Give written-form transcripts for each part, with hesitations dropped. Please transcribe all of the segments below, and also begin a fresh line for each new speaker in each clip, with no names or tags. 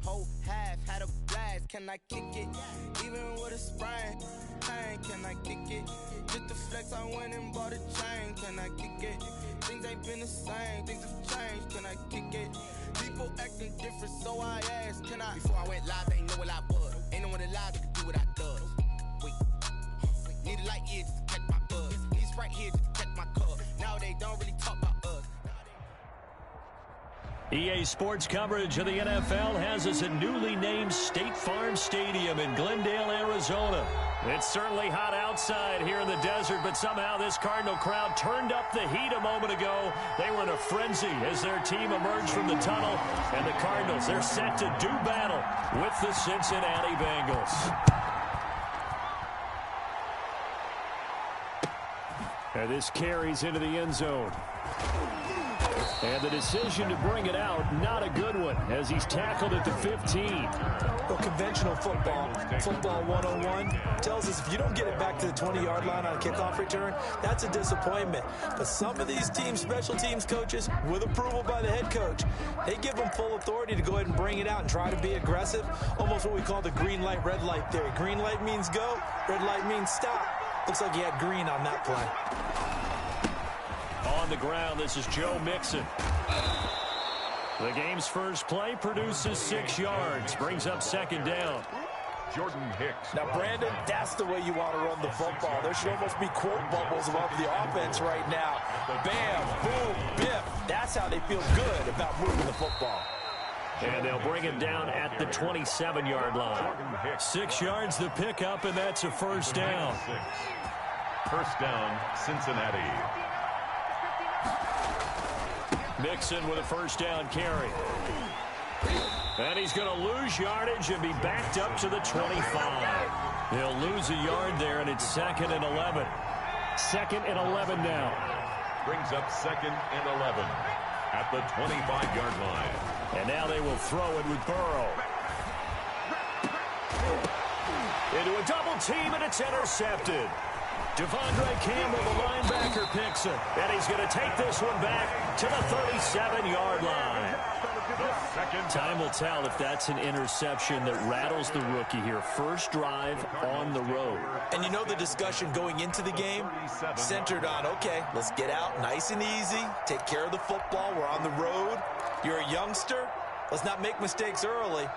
Whole half had a blast. Can I kick it? Even with a sprain. Pain, can I kick it? Just to flex, I went and bought a chain. Can I kick it? Things ain't been the same. Things have changed. Can I kick it? People acting different, so I asked, can I? Before I went live, they ain't know what I was. Ain't no one alive that could do what I does. Wait. Need a light here just to catch my buzz. Need a Sprite here just to catch my cup. Now they don't really talk about us.
EA Sports coverage of the NFL has us at newly named State Farm Stadium in Glendale, Arizona. It's certainly hot outside here in the desert, but somehow this Cardinal crowd turned up the heat a moment ago. They were in a frenzy as their team emerged from the tunnel, and the Cardinals, they're set to do battle with the Cincinnati Bengals. And this carries into the end zone. And the decision to bring it out, not a good one, as he's tackled at the 15.
Well, conventional football 101, tells us if you don't get it back to the 20-yard line on a kickoff return, that's a disappointment. But some of these teams, special teams coaches, with approval by the head coach, they give them full authority to go ahead and bring it out and try to be aggressive, almost what we call the green light, red light theory. Green light means go, red light means stop. Looks like he had green on that play.
On the ground, this is Joe Mixon. The game's first play produces 6 yards, brings up second down.
Jordan Hicks.
Now, Brandon, that's the way you want to run the football. There should almost be quote bubbles above the offense right now. Bam, boom, biff. That's how they feel good about moving the football.
And they'll bring him down at the 27-yard line. 6 yards the pickup, and that's a first down.
First down, Cincinnati.
Mixon with a first down carry. And he's going to lose yardage and be backed up to the 25. He'll lose a yard there, and it's 2nd and 11. 2nd and 11 now.
Brings up 2nd and 11 at the 25-yard line.
And now they will throw it with Burrow. Into a double team, and it's intercepted. Devondre Campbell, the linebacker, picks it. And he's going to take this one back to the 37-yard line. Time will tell if that's an interception that rattles the rookie here. First drive on the road.
And you know the discussion going into the game centered on, okay, let's get out nice and easy, take care of the football, we're on the road. You're a youngster, let's not make mistakes early.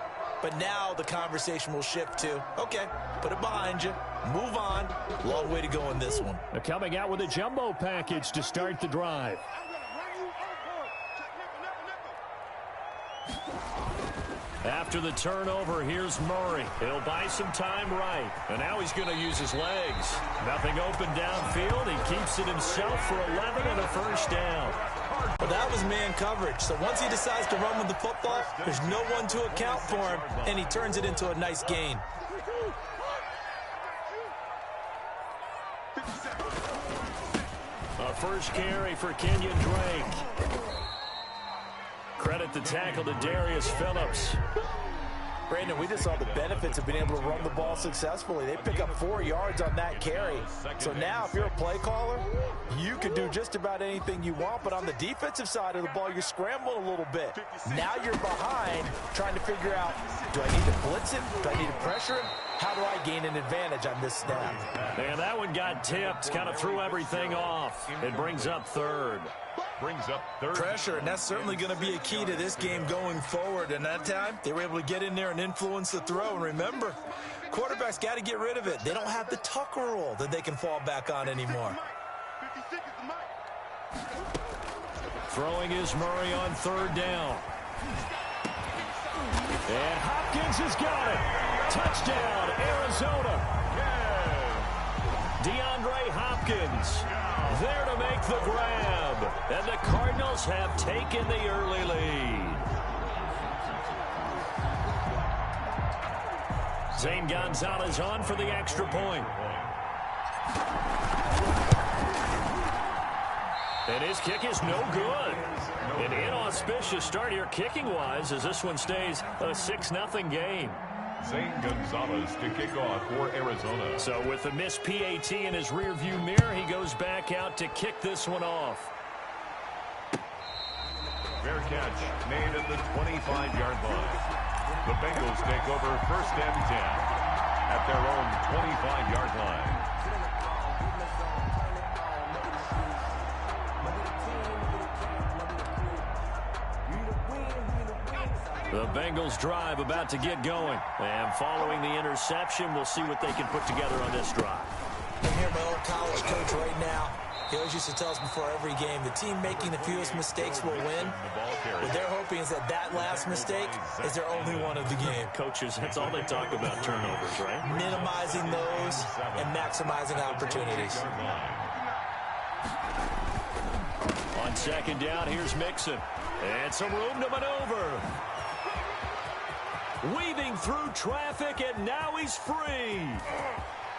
But now the conversation will shift to, okay, put it behind you, move on. Long way to go in this one.
They're coming out with a jumbo package to start the drive. After the turnover, here's Murray. He'll buy some time right. And now he's going to use his legs. Nothing open downfield. He keeps it himself for 11 and a first down.
Well, that was man coverage. So once he decides to run with the football, there's no one to account for him, and he turns it into a nice gain.
A first carry for Kenyon Drake. Credit the tackle to Darius Phillips.
Brandon, we just saw the benefits of being able to run the ball successfully. They pick up 4 yards on that carry. So now if you're a play caller, you can do just about anything you want. But on the defensive side of the ball, you're scrambling a little bit. Now you're behind trying to figure out, do I need to blitz him? Do I need to pressure him? How do I gain an advantage on this snap?
And that one got tipped, kind of threw everything off. It brings up third.
Brings up third.
Pressure, and that's certainly going to be a key to this game going forward. And that time, they were able to get in there and influence the throw. And remember, quarterbacks got to get rid of it. They don't have the Tucker rule that they can fall back on anymore.
Throwing is Murray on third down. And Hopkins has got it. Touchdown, Arizona. DeAndre Hopkins there to make the grab. And the Cardinals have taken the early lead. Zane Gonzalez on for the extra point. And his kick is no good. An inauspicious start here kicking-wise as this one stays a 6-0 game.
Zane Gonzalez to kick off for Arizona.
So with the missed PAT in his rearview mirror, he goes back out to kick this one off.
Fair catch made at the 25-yard line. The Bengals take over 1st and 10 at their own 25-yard line.
The Bengals drive about to get going. And following the interception, we'll see what they can put together on this drive.
I hear my old college coach right now. He always used to tell us before every game, the team making the fewest mistakes will win. What they're hoping is that last mistake is their only one of the game.
Coaches, that's all they talk about, turnovers, right?
Minimizing those and maximizing opportunities.
On 2nd down, here's Mixon. And some room to maneuver. Weaving through traffic, and now he's free.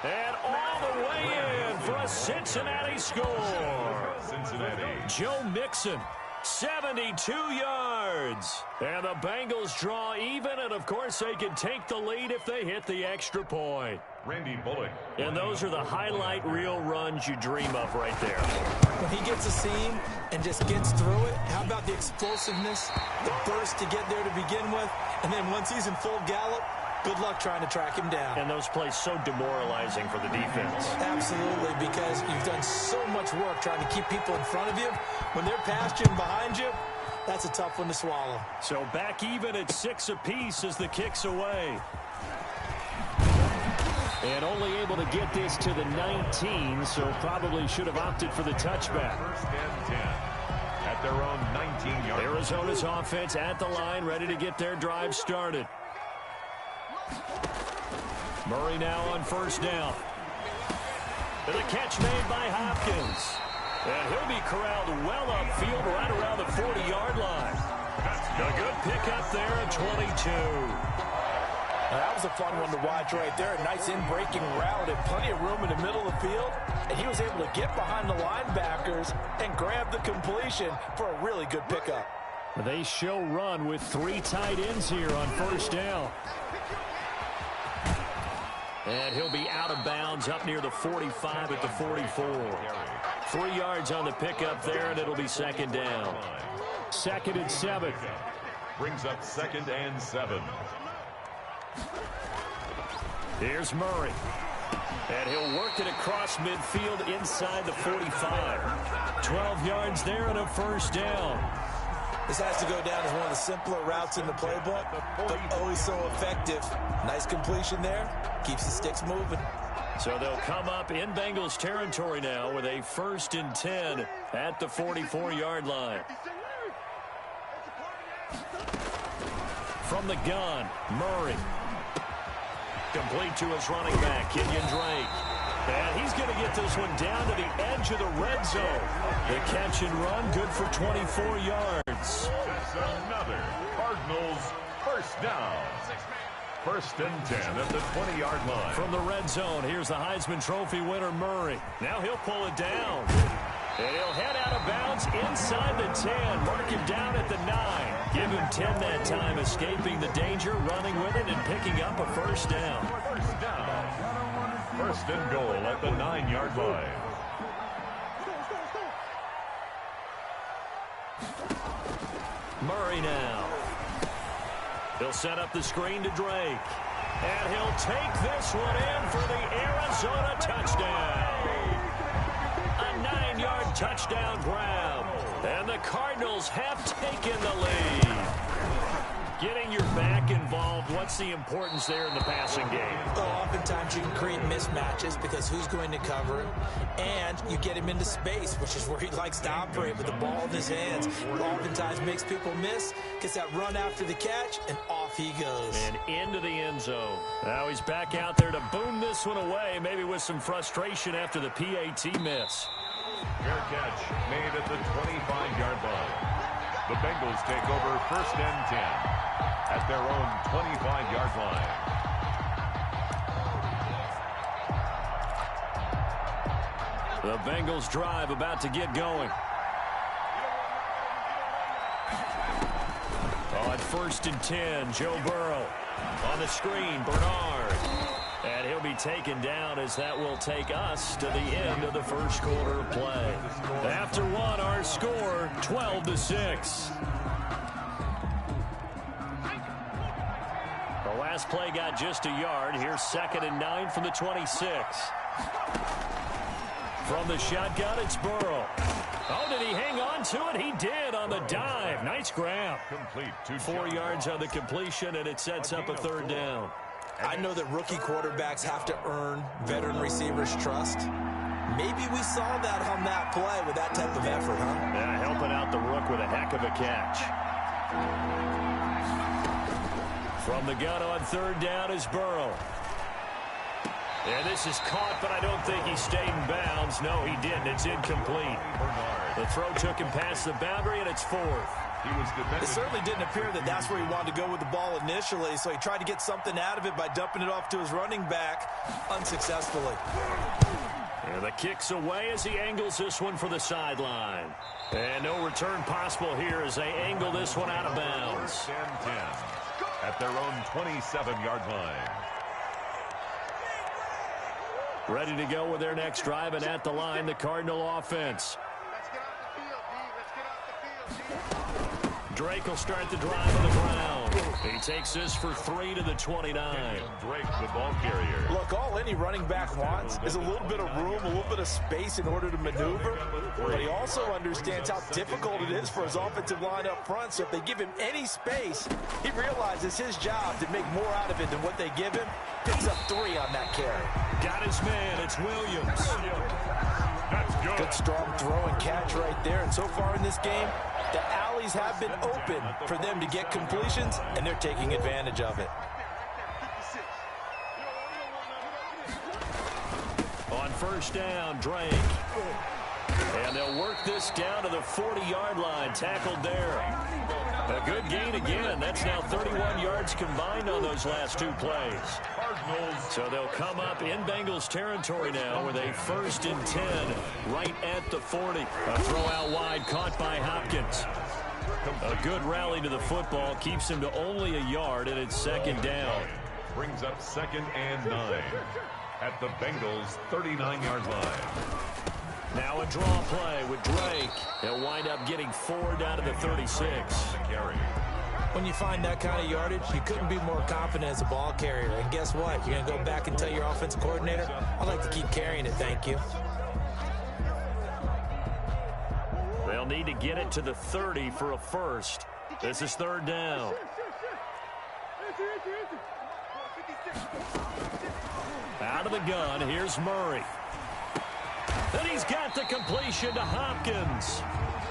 And all the way in for a Cincinnati score. Joe Mixon, 72 yards. And the Bengals draw even, and of course they can take the lead if they hit the extra point.
Randy Bullock.
And those are the highlight reel runs you dream of right there.
When he gets a seam and just gets through it, how about the explosiveness, the burst to get there to begin with, and then once he's in full gallop, good luck trying to track him down.
And those plays so demoralizing for the defense.
Absolutely, because you've done so much work trying to keep people in front of you. When they're past you and behind you, that's a tough one to swallow.
So back even at 6 apiece as the kick's away. And only able to get this to the 19, so probably should have opted for the touchback.
1st and 10 at their own 19-yard line.
Arizona's offense at the line, ready to get their drive started. Murray now on 1st down. And the catch made by Hopkins. And he'll be corralled well upfield right around the 40-yard line. A good pickup there at 22.
That was a fun one to watch right there. A nice in-breaking route and plenty of room in the middle of the field. And he was able to get behind the linebackers and grab the completion for a really good pickup.
They show run with 3 tight ends here on 1st down. And he'll be out of bounds up near the 45 at the 44. 3 yards on the pickup there, and it'll be 2nd down. 2nd and 7.
Brings up 2nd and 7.
Here's Murray. And he'll work it across midfield inside the 45. 12 yards there and a 1st down.
This has to go down as one of the simpler routes in the playbook, but always so effective. Nice completion there. Keeps the sticks moving.
So they'll come up in Bengals territory now with a 1st and 10 at the 44-yard line. From the gun, Murray. Complete to his running back, Kenyon Drake. And he's going to get this one down to the edge of the red zone. The catch and run, good for 24 yards.
That's another Cardinals 1st down. 1st and 10 at the 20-yard line.
From the red zone, here's the Heisman Trophy winner, Murray. Now he'll pull it down. And he'll head out of bounds inside the 10. Mark him down at the 9. Give him 10 that time, escaping the danger, running with it, and picking up a 1st down.
1st down. 1st and goal at the 9-yard line.
Murray now. He'll set up the screen to Drake. And he'll take this one in for the Arizona touchdown. A 9-yard touchdown grab. And the Cardinals have taken the lead. Getting your back involved, what's the importance there in the passing game?
Oh, oftentimes you can create mismatches because who's going to cover him, and you get him into space, which is where he likes to operate with the ball in his hands. Oftentimes makes people miss, gets that run after the catch, and off he goes.
And into the end zone. Now he's back out there to boom this one away, maybe with some frustration after the PAT miss.
Fair catch made at the 25-yard line. The Bengals take over 1st and 10 at their own 25-yard line.
The Bengals drive about to get going. On 1st and 10, Joe Burrow. On the screen, Bernard. And he'll be taken down as that will take us to the end of the 1st quarter of play. After one, our score, 12-6. The last play got just a yard. Here's 2nd and 9 from the 26. From the shotgun, it's Burrow. Oh, did he hang on to it? He did on the dive. Nice grab.
Complete to
4 yards on the completion, and it sets up a 3rd down.
I know that rookie quarterbacks have to earn veteran receivers' trust. Maybe we saw that on that play with that type of effort, huh?
Yeah, helping out the rook with a heck of a catch. From the gun on 3rd down is Burrow. And this is caught, but I don't think he stayed in bounds. No, he didn't. It's incomplete. The throw took him past the boundary, and it's 4th.
It certainly didn't appear that that's where he wanted to go with the ball initially, so he tried to get something out of it by dumping it off to his running back unsuccessfully.
And the kick's away as he angles this one for the sideline. And no return possible here as they angle this one out of bounds.
10 at their own 27-yard line.
Ready to go with their next drive, and at the line, the Cardinal offense. Drake will start the drive on the ground. He takes this for 3 to the 29.
Drake, the ball carrier.
Look, all any running back wants is a little bit of room, a little bit of space in order to maneuver. But he also understands how difficult it is for his offensive line up front. So if they give him any space, he realizes his job to make more out of it than what they give him. Picks up 3 on that carry.
Got his man. It's Williams.
That's good.
Good strong throw and catch right there. And so far in this game, the alleys have been open for them to get completions, and they're taking advantage of it.
On 1st down, Drake. And they'll work this down to the 40-yard line. Tackled there. A good gain again. That's now 31 yards combined on those last 2 plays. So they'll come up in Bengals territory now with a 1st and 10 right at the 40. A throw out wide caught by Hopkins. A good rally to the football keeps him to only a yard, and it's 2nd down.
Brings up 2nd and 9 at the Bengals' 39-yard line.
Now a draw play with Drake. He'll wind up getting 4 down to the 36.
When you find that kind of yardage, you couldn't be more confident as a ball carrier. And guess what? You're going to go back and tell your offensive coordinator, I'd like to keep carrying it, thank you.
They'll need to get it to the 30 for a 1st. This is 3rd down. Out of the gun, here's Murray. Then he's got the completion to Hopkins.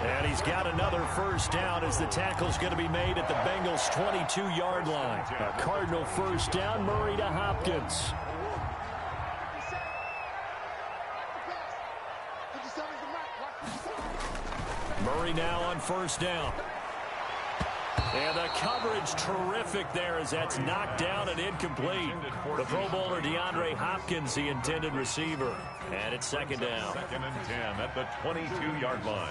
And he's got another 1st down as the tackle's going to be made at the Bengals' 22-yard line. A Cardinal 1st down, Murray to Hopkins. Murray now on 1st down. And the coverage terrific there as that's knocked down and incomplete. The Pro Bowler DeAndre Hopkins, the intended receiver. And it's 2nd down.
2nd and 10 at the 22-yard line.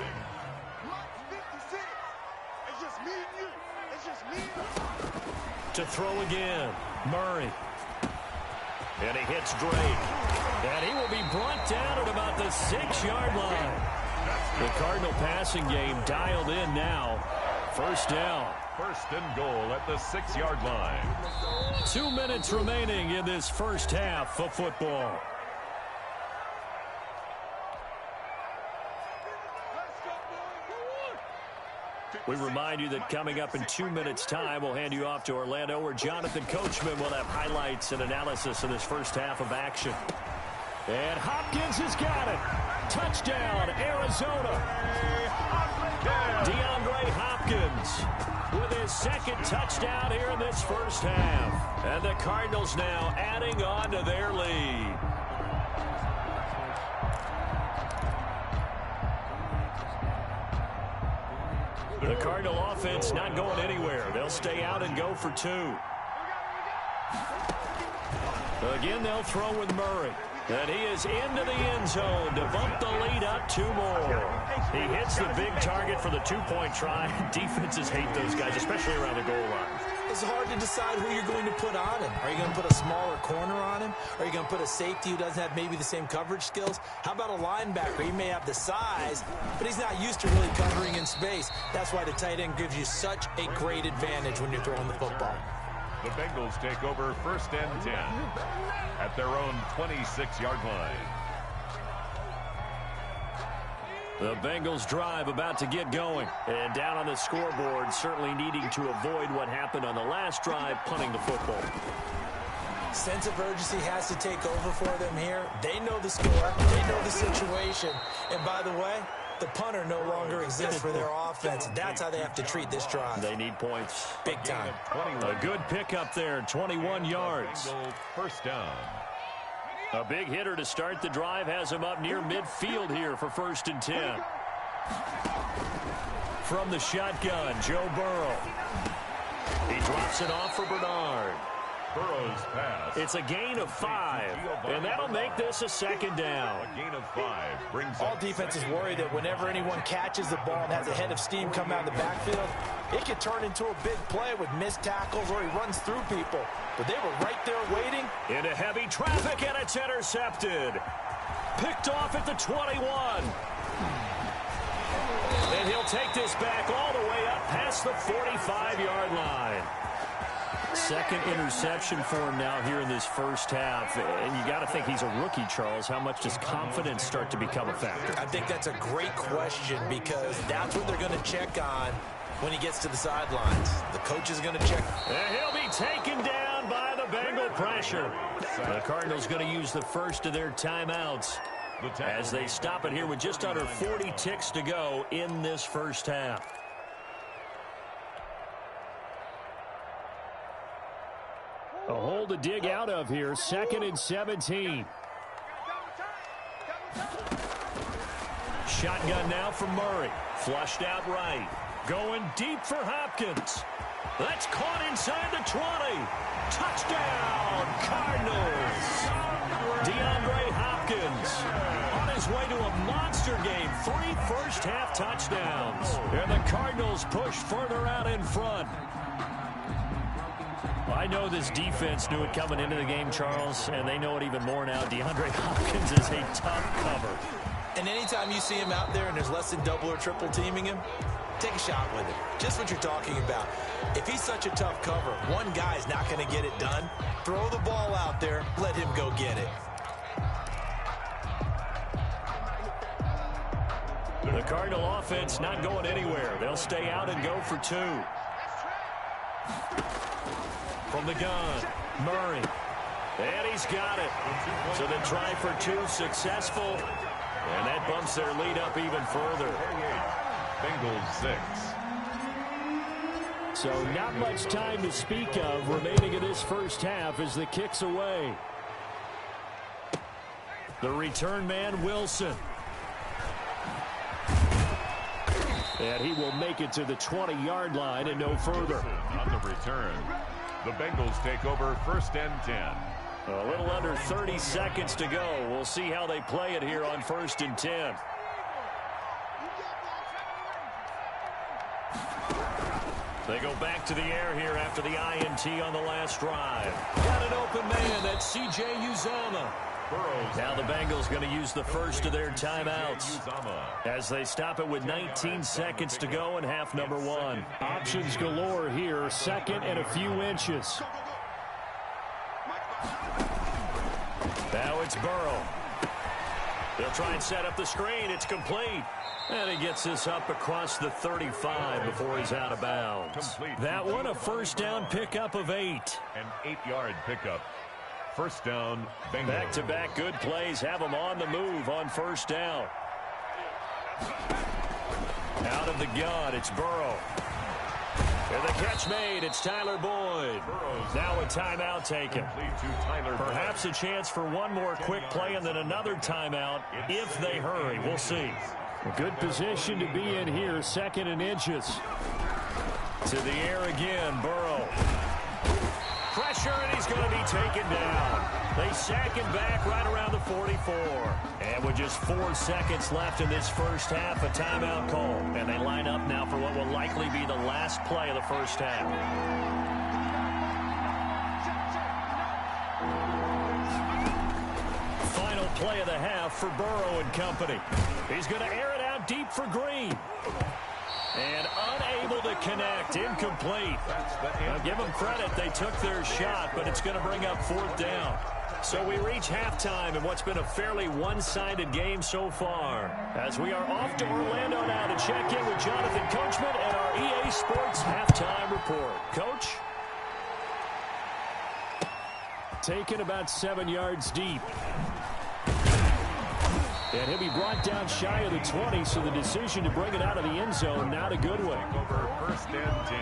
To throw again, Murray. And he hits Drake. And he will be brought down at about the 6-yard line. The Cardinal passing game dialed in now. 1st down.
1st and goal at the 6-yard line.
2 minutes remaining in this 1st half of football. We remind you that coming up in 2 minutes' time, we'll hand you off to Orlando, where Jonathan Coachman will have highlights and analysis of this 1st half of action. And Hopkins has got it. Touchdown, Arizona. DeAndre Hopkins with his 2nd touchdown here in this 1st half. And the Cardinals now adding on to their lead. The Cardinal offense not going anywhere. They'll stay out and go for 2. Again, they'll throw with Murray. And he is into the end zone to bump the lead up 2 more. He hits the big target for the 2-point try. Defenses hate those guys, especially around the goal line.
It's hard to decide who you're going to put on him. Are you going to put a smaller corner on him? Are you going to put a safety who doesn't have maybe the same coverage skills? How about a linebacker? He may have the size, but he's not used to really covering in space. That's why the tight end gives you such a great advantage when you're throwing the football.
The Bengals take over 1st and 10 at their own 26-yard line.
The Bengals drive about to get going. And down on the scoreboard, certainly needing to avoid what happened on the last drive, punting the football.
Sense of urgency has to take over for them here. They know the score. They know the situation. And by the way, the punter no longer exists for their offense. That's how they have to treat this drive.
They need points.
Big time.
A good pickup there, 21 yards.
First down.
A big hitter to start the drive has him up near midfield here for 1st and 10. From the shotgun, Joe Burrow. He drops it off for Bernard.
Burrow's pass.
It's a gain of 5, and that'll make this a 2nd down.
A gain of 5 brings
all defenses worry that whenever anyone catches the ball and has a head of steam come out of the backfield, it can turn into a big play with missed tackles or he runs through people. But they were right there waiting.
Into heavy traffic, and it's intercepted. Picked off at the 21. And he'll take this back all the way up past the 45-yard line. Second interception for him now here in this first half. And you got to think he's a rookie, Charles. How much does confidence start to become a factor?
I think that's a great question because that's what they're going to check on when he gets to the sidelines. The coach is going to check.
And he'll be taken down by the Bengal pressure. The Cardinals going to use the first of their timeouts as they stop it here with just under 40 ticks to go in this first half. A hole to dig out of here, 2nd and 17. Shotgun now from Murray. Flushed out right. Going deep for Hopkins. That's caught inside the 20. Touchdown, Cardinals. DeAndre Hopkins on his way to a monster game. 3 first-half touchdowns. And the Cardinals push further out in front. I know this defense knew it coming into the game, Charles, and they know it even more now. DeAndre Hopkins is a tough cover.
And anytime you see him out there and there's less than double or triple teaming him, take a shot with him. Just what you're talking about. If he's such a tough cover, one guy's not going to get it done. Throw the ball out there. Let him go get it.
The Cardinal offense not going anywhere. They'll stay out and go for 2. From the gun, Murray. And he's got it. So the try for 2 successful. And that bumps their lead up even further.
Bengals 6.
So not much time to speak of remaining in this first half as the kick's away. The return man, Wilson. And he will make it to the 20-yard line and no further.
On the return, the Bengals take over 1st and 10.
A little under 30 seconds to go. We'll see how they play it here on 1st and 10. They go back to the air here after the INT on the last drive. Got an open man. That's C.J. Uzomah. Now the Bengals going to use the first of their timeouts as they stop it with 19 seconds to go in half number 1. Options galore here, 2nd and a few inches. Now it's Burrow. They'll try and set up the screen. It's complete. And he gets this up across the 35 before he's out of bounds. That one a first down pickup of 8.
An 8-yard pickup. First down, Bengals.
Back-to-back good plays have them on the move on first down. Out of the gun, it's Burrow. And the catch made, it's Tyler Boyd. Now a timeout taken. Perhaps a chance for one more quick play and then another timeout if they hurry. We'll see. A good position to be in here, 2nd and inches. To the air again, Burrow. Pressure, and he's going to be taken down. They sack him back right around the 44. And with just 4 seconds left in this first half, a timeout call. And they line up now for what will likely be the last play of the first half. Final play of the half for Burrow and company. He's going to air it out deep for Green. And unable to connect. Incomplete. Now, give them credit. They took their shot, but it's going to bring up 4th down. So we reach halftime in what's been a fairly one-sided game so far. As we are off to Orlando now to check in with Jonathan Coachman and our EA Sports halftime report. Coach? Taken about 7 yards deep. And he'll be brought down shy of the 20, so the decision to bring it out of the end zone, not a good one.
Over 1st and 10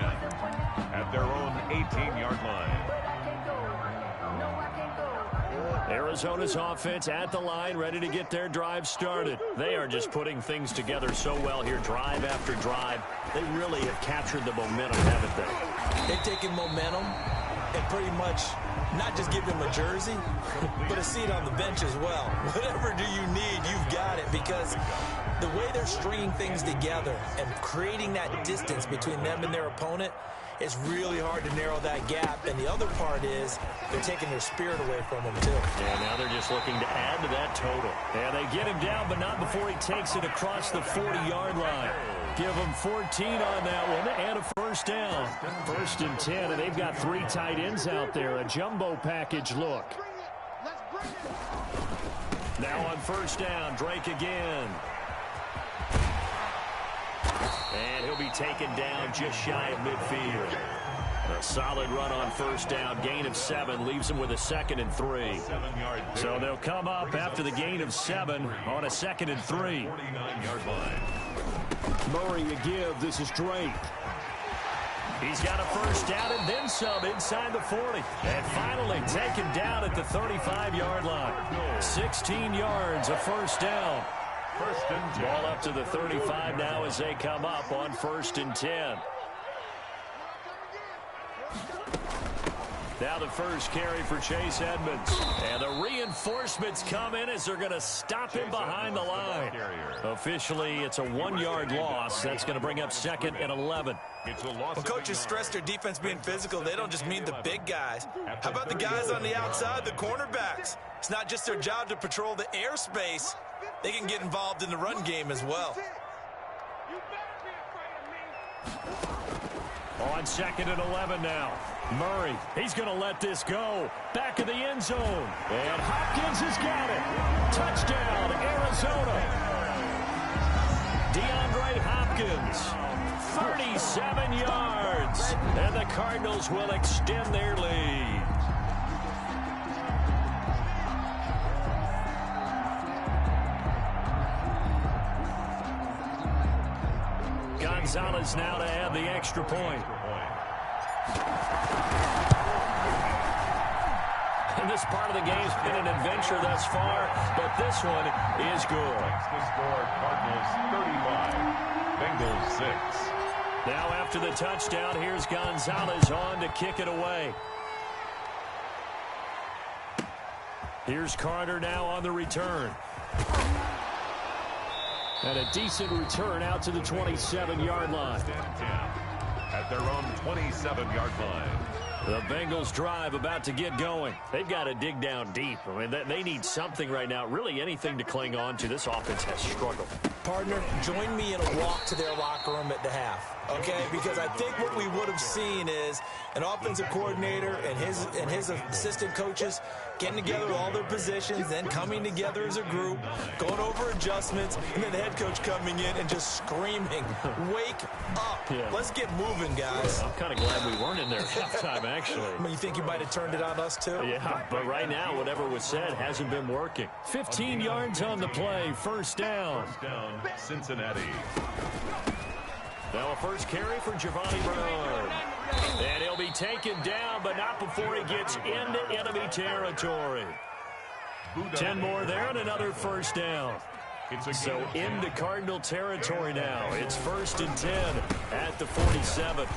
at their own 18-yard line.
Arizona's offense at the line, ready to get their drive started. They are just putting things together so well here, drive after drive. They really have captured the momentum, haven't they?
They've taken momentum and pretty much not just give him a jersey, but a seat on the bench as well. Whatever do you need, you've got it, because the way they're stringing things together and creating that distance between them and their opponent, it's really hard to narrow that gap. And the other part is they're taking their spirit away from him, too.
Yeah, now they're just looking to add to that total. And they get him down, but not before he takes it across the 40-yard line. Give them 14 on that one and a 1st down. 1st and 10, and they've got 3 tight ends out there. A jumbo package look. Now on 1st down, Drake again. And he'll be taken down just shy of midfield. A solid run on 1st down. Gain of 7 leaves him with a 2nd and 3. So they'll come up after the gain of 7 on a 2nd and 3.
49-yard line.
Murray a give. This is Drake. He's got a 1st down and then some inside the 40. And finally taken down at the 35-yard line. 16 yards, a 1st down.
1st and 10.
Ball up to the 35 now as they come up on 1st and 10. Now the first carry for Chase Edmonds. And the reinforcements come in as they're going to stop him behind the line. Officially, it's a 1-yard loss. That's going to bring up 2nd and 11.
When coaches stress their defense being physical, they don't just mean the big guys. How about the guys on the outside, the cornerbacks? It's not just their job to patrol the airspace. They can get involved in the run game as well.
On 2nd and 11 now. Murray, he's going to let this go. Back of the end zone. And Hopkins has got it. Touchdown, Arizona. DeAndre Hopkins, 37 yards. And the Cardinals will extend their lead. Gonzalez now to add the extra point. And this part of the game's been an adventure thus far, but this one is good.
The score, Cardinals 35, Bengals 6.
Now after the touchdown, here's Gonzalez on to kick it away. Here's Carter now on the return. And a decent return out to the 27-yard line.
At their own 27-yard line.
The Bengals drive about to get going. They've got to dig down deep. I mean, they need something right now, really anything to cling on to. This offense has struggled.
Partner, join me in a walk to their locker room at the half, okay? Because I think what we would have seen is an offensive coordinator and his assistant coaches getting together with all their positions, then coming together as a group, going over adjustments, and then the head coach coming in and just screaming, wake up. Yeah. Let's get moving, guys.
I'm kind of glad we weren't in there at halftime, actually.
I mean, you think you might have turned it on us, too?
Yeah, but right now, whatever was said hasn't been working. 15 yards on the play, 1st down.
1st down, Cincinnati.
Now a first carry for Giovanni Bernard. And he'll be taken down, but not before he gets into enemy territory. 10 more there and another 1st down. So into Cardinal territory now. It's 1st and 10 at the 47.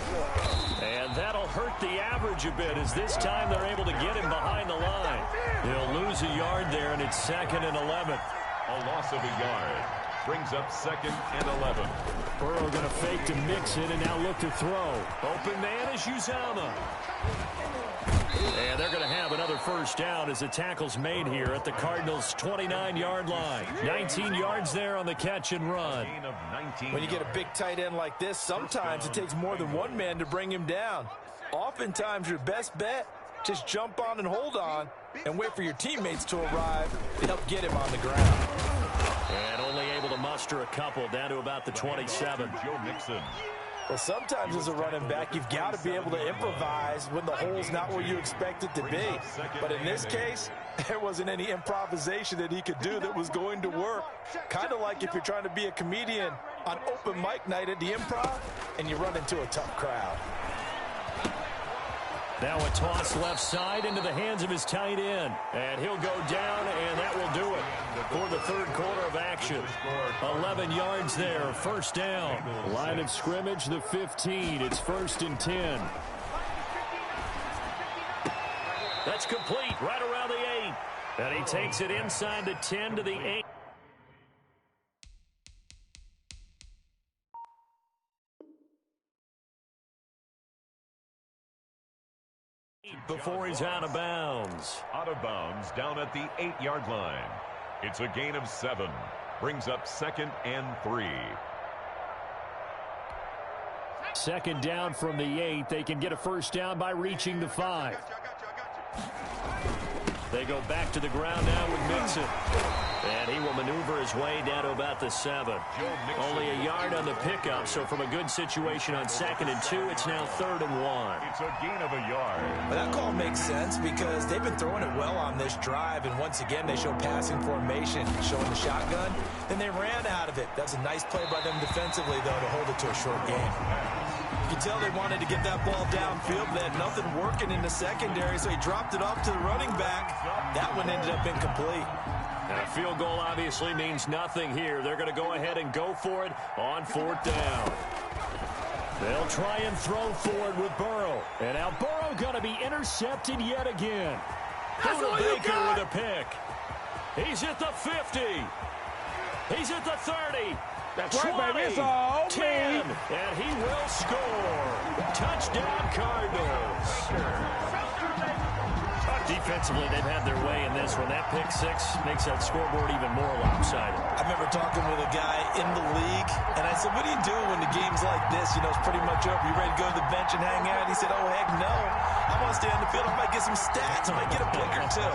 And that'll hurt the average a bit as this time they're able to get him behind the line. He'll lose a yard there, and it's 2nd and 11.
A loss of a yard. Brings up 2nd and 11.
Burrow going to fake to mix it and now look to throw. Open man is Uzama. And they're going to have another first down as the tackle's made here at the Cardinals' 29-yard line. 19 yards there on the catch and run.
When you get a big tight end like this, sometimes it takes more than one man to bring him down. Oftentimes, your best bet, just jump on and hold on and wait for your teammates to arrive to help get him on the ground.
And only able to muster a couple down to about the 27.
Joe Mixon.
Well, sometimes as a running back, you've got to be able to improvise when the hole's not where you expect it to be. But in this case, there wasn't any improvisation that he could do that was going to work. Kind of like if you're trying to be a comedian on open mic night at the Improv and you run into a tough crowd.
Now a toss left side into the hands of his tight end. And he'll go down, and that will do it for the third quarter of action. 11 yards there, first down. Line of scrimmage, the 15. It's 1st and 10. That's complete, right around the 8. And he takes it inside the 10 to the 8. Before he's out of bounds.
Out of bounds down at the 8-yard line. It's a gain of 7. Brings up 2nd and 3.
Second down from the 8. They can get a first down by reaching the 5. They go back to the ground now with Mixon. And he will maneuver his way down to about the 7. Only a yard on the pickup, so from a good situation on 2nd and 2, it's now 3rd and 1.
It's a gain of a yard.
Well, that call makes sense because they've been throwing it well on this drive, and once again they show passing formation, showing the shotgun. Then they ran out of it. That's a nice play by them defensively, though, to hold it to a short game. You can tell they wanted to get that ball downfield. They had nothing working in the secondary, so he dropped it off to the running back. That one ended up incomplete.
And a field goal obviously means nothing here. They're going to go ahead and go for it on 4th down. They'll try and throw forward with Burrow. And now Burrow going to be intercepted yet again. Buda Baker with a pick. He's at the 50. He's at the 30.
That's
20,
right, baby. It's all
10, and he will score. Touchdown, Cardinals. Defensively, they've had their way in this one. That pick 6 makes that scoreboard even more lopsided.
I remember talking with a guy in the league, and I said, what do you do when the game's like this? You know, it's pretty much over. You ready to go to the bench and hang out? He said, oh, heck no. I want to stay on the field. I might get some stats. I might get a pick or two.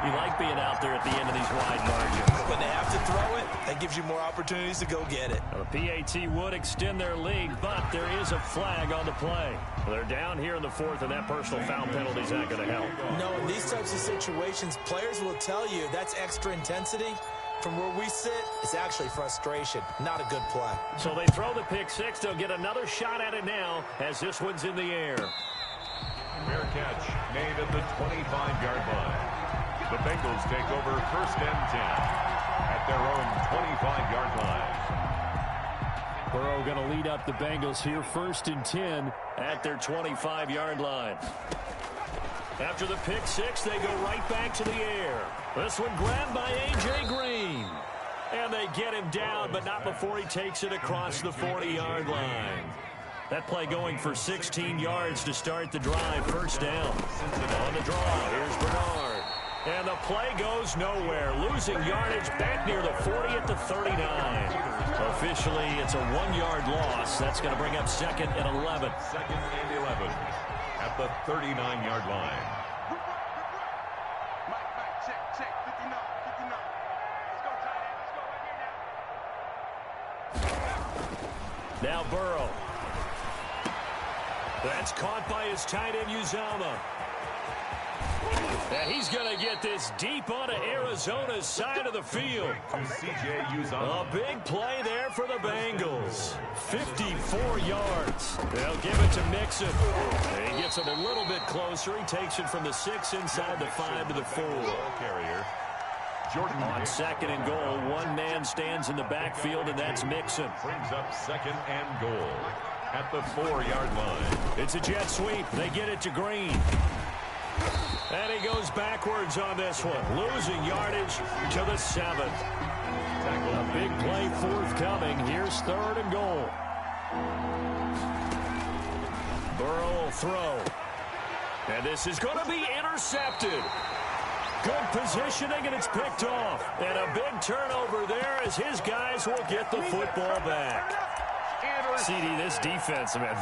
You like being out there at the end of these wide margins.
When they have to throw it, that gives you more opportunities to go get it.
The PAT would extend their lead, but there is a flag on the play. They're down here in the 4th, and that personal foul penalty is not going to help.
No, in these types of situations, players will tell you that's extra intensity. From where we sit, it's actually frustration, not a good play.
So they throw the pick 6. They'll get another shot at it now as this one's in the air.
Fair catch made at the 25-yard line. The Bengals take over 1st and 10 at their own 25-yard line.
Burrow going to lead up the Bengals here, 1st and 10 at their 25-yard line. After the pick 6, they go right back to the air. This one grabbed by A.J. Green. And they get him down, but not before he takes it across the 40-yard line. That play going for 16 yards to start the drive. First down. On the draw, here's Bernard. And the play goes nowhere. Losing yardage back near the 40 at the 39. Officially, it's a 1-yard loss. That's going to bring up 2nd and 11.
2nd and 11 at the 39-yard line.
Check, 59. Let's go, tight end. Let's go right here now.
Now Burrow. That's caught by his tight end, Uzomah. And he's going to get this deep onto Arizona's side of the field.
C.J. Uzomah.
A big play there for the Bengals. 54 yards. They'll give it to Mixon. He gets him a little bit closer. He takes it from the 6 inside the 5 to the 4.
Carrier. Jordan
On 2nd and goal, one man stands in the backfield, and that's Mixon.
Brings up 2nd and goal at the 4-yard line.
It's a jet sweep. They get it to Green. And he goes backwards on this one, losing yardage to the 7. A big play forthcoming. Here's 3rd and goal. Burrow will throw. And this is going to be intercepted. Good positioning, and it's picked off. And a big turnover there as his guys will get the football back. CD, this defense, man,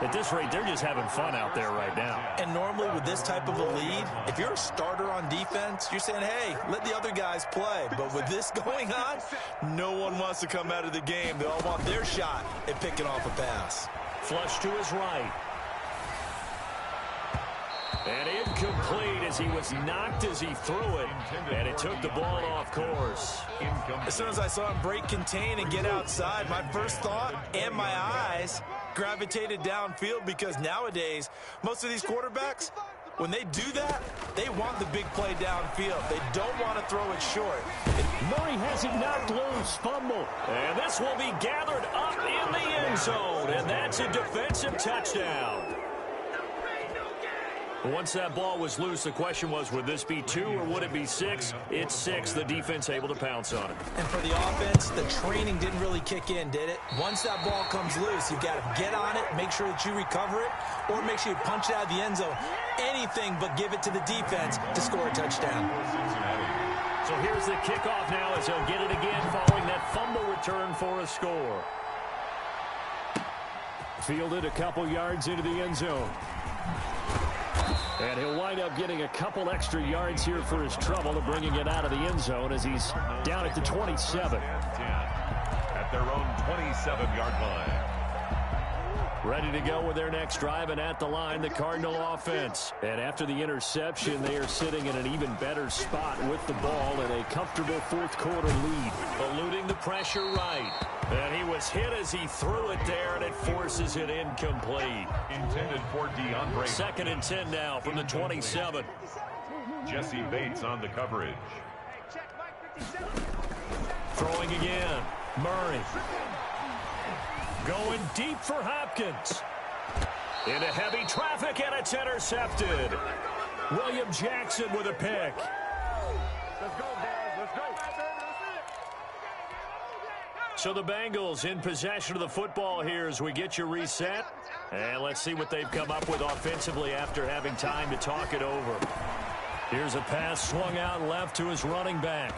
at this rate, they're just having fun out there right now.
And normally with this type of a lead, if you're a starter on defense, you're saying, hey, let the other guys play. But with this going on, no one wants to come out of the game. They all want their shot at picking off a pass.
Flush to his right. And incomplete as he was knocked as he threw it. And it took the ball off course.
As soon as I saw him break contain and get outside, my first thought and my eyes gravitated downfield, because nowadays, most of these quarterbacks, when they do that, they want the big play downfield. They don't want to throw it short.
Murray has it knocked loose. Fumble. And this will be gathered up in the end zone. And that's a defensive touchdown. Once that ball was loose, the question was, would this be 2 or would it be 6? It's 6. The defense able to pounce on it.
And for the offense, the training didn't really kick in, did it? Once that ball comes loose, you've got to get on it, make sure that you recover it, or make sure you punch it out of the end zone. Anything but give it to the defense to score a touchdown.
So here's the kickoff now as he'll get it again following that fumble return for a score. Fielded a couple yards into the end zone. And he'll wind up getting a couple extra yards here for his trouble of bringing it out of the end zone as he's down at the 27.
At their own 27-yard line.
Ready to go with their next drive, and at the line, the Cardinal offense. And after the interception, they are sitting in an even better spot with the ball in a comfortable fourth-quarter lead. Eluding the pressure right. And he was hit as he threw it there, and it forces it incomplete.
Intended for DeAndre.
2nd and 10 now from the 27.
Jesse Bates on the coverage.
Throwing again. Murray. Going deep for Hopkins. Into heavy traffic, and it's intercepted. William Jackson with a pick.
Let's go, boys. Let's go.
So the Bengals in possession of the football here as we get you reset. And let's see what they've come up with offensively after having time to talk it over. Here's a pass swung out left to his running back.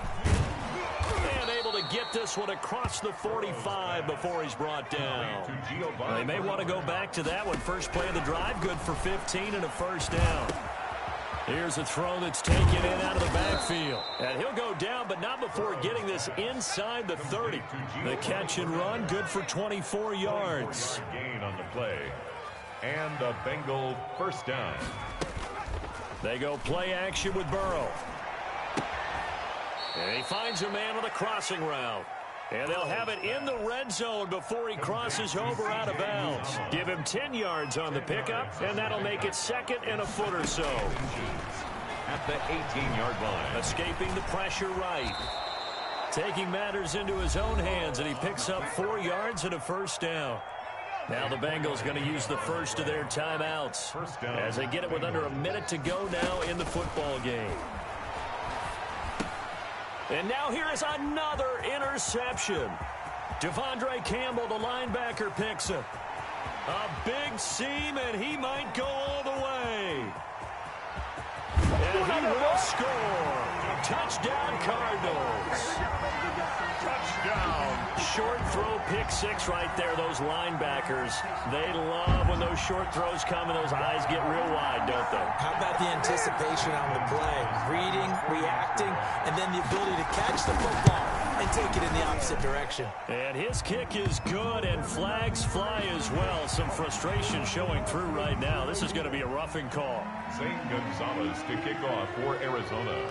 And able to get this one across the 45 before he's brought down. They may want to go back to that one. First play of the drive, good for 15 and a first down. Here's a throw that's taken in out of the backfield. And he'll go down, but not before getting this inside the 30. The catch and run, good for 24 yards.
Gain on the play. And a Bengal first down.
They go play action with Burrow. And he finds a man on the crossing route. And they'll have it in the red zone before he crosses over out of bounds. Give him 10 yards on the pickup, and that'll make it 2nd and a foot or so.
At the 18-yard line.
Escaping the pressure right. Taking matters into his own hands, and he picks up 4 yards and a first down. Now the Bengals going to use the first of their timeouts as they get it with under a minute to go now in the football game. And now here is another interception. Devondre Campbell, the linebacker, picks it. A big seam, and he might go all the way. And he will score. Touchdown, Cardinals.
Touchdown.
Short throw, pick 6 right there. Those linebackers, they love when those short throws come and those eyes get real wide, don't they?
How about the anticipation on the play? Reading, reacting, and then the ability to catch the football and take it in the opposite direction.
And his kick is good, and flags fly as well. Some frustration showing through right now. This is going to be a roughing call.
Zane Gonzalez to kick off for Arizona.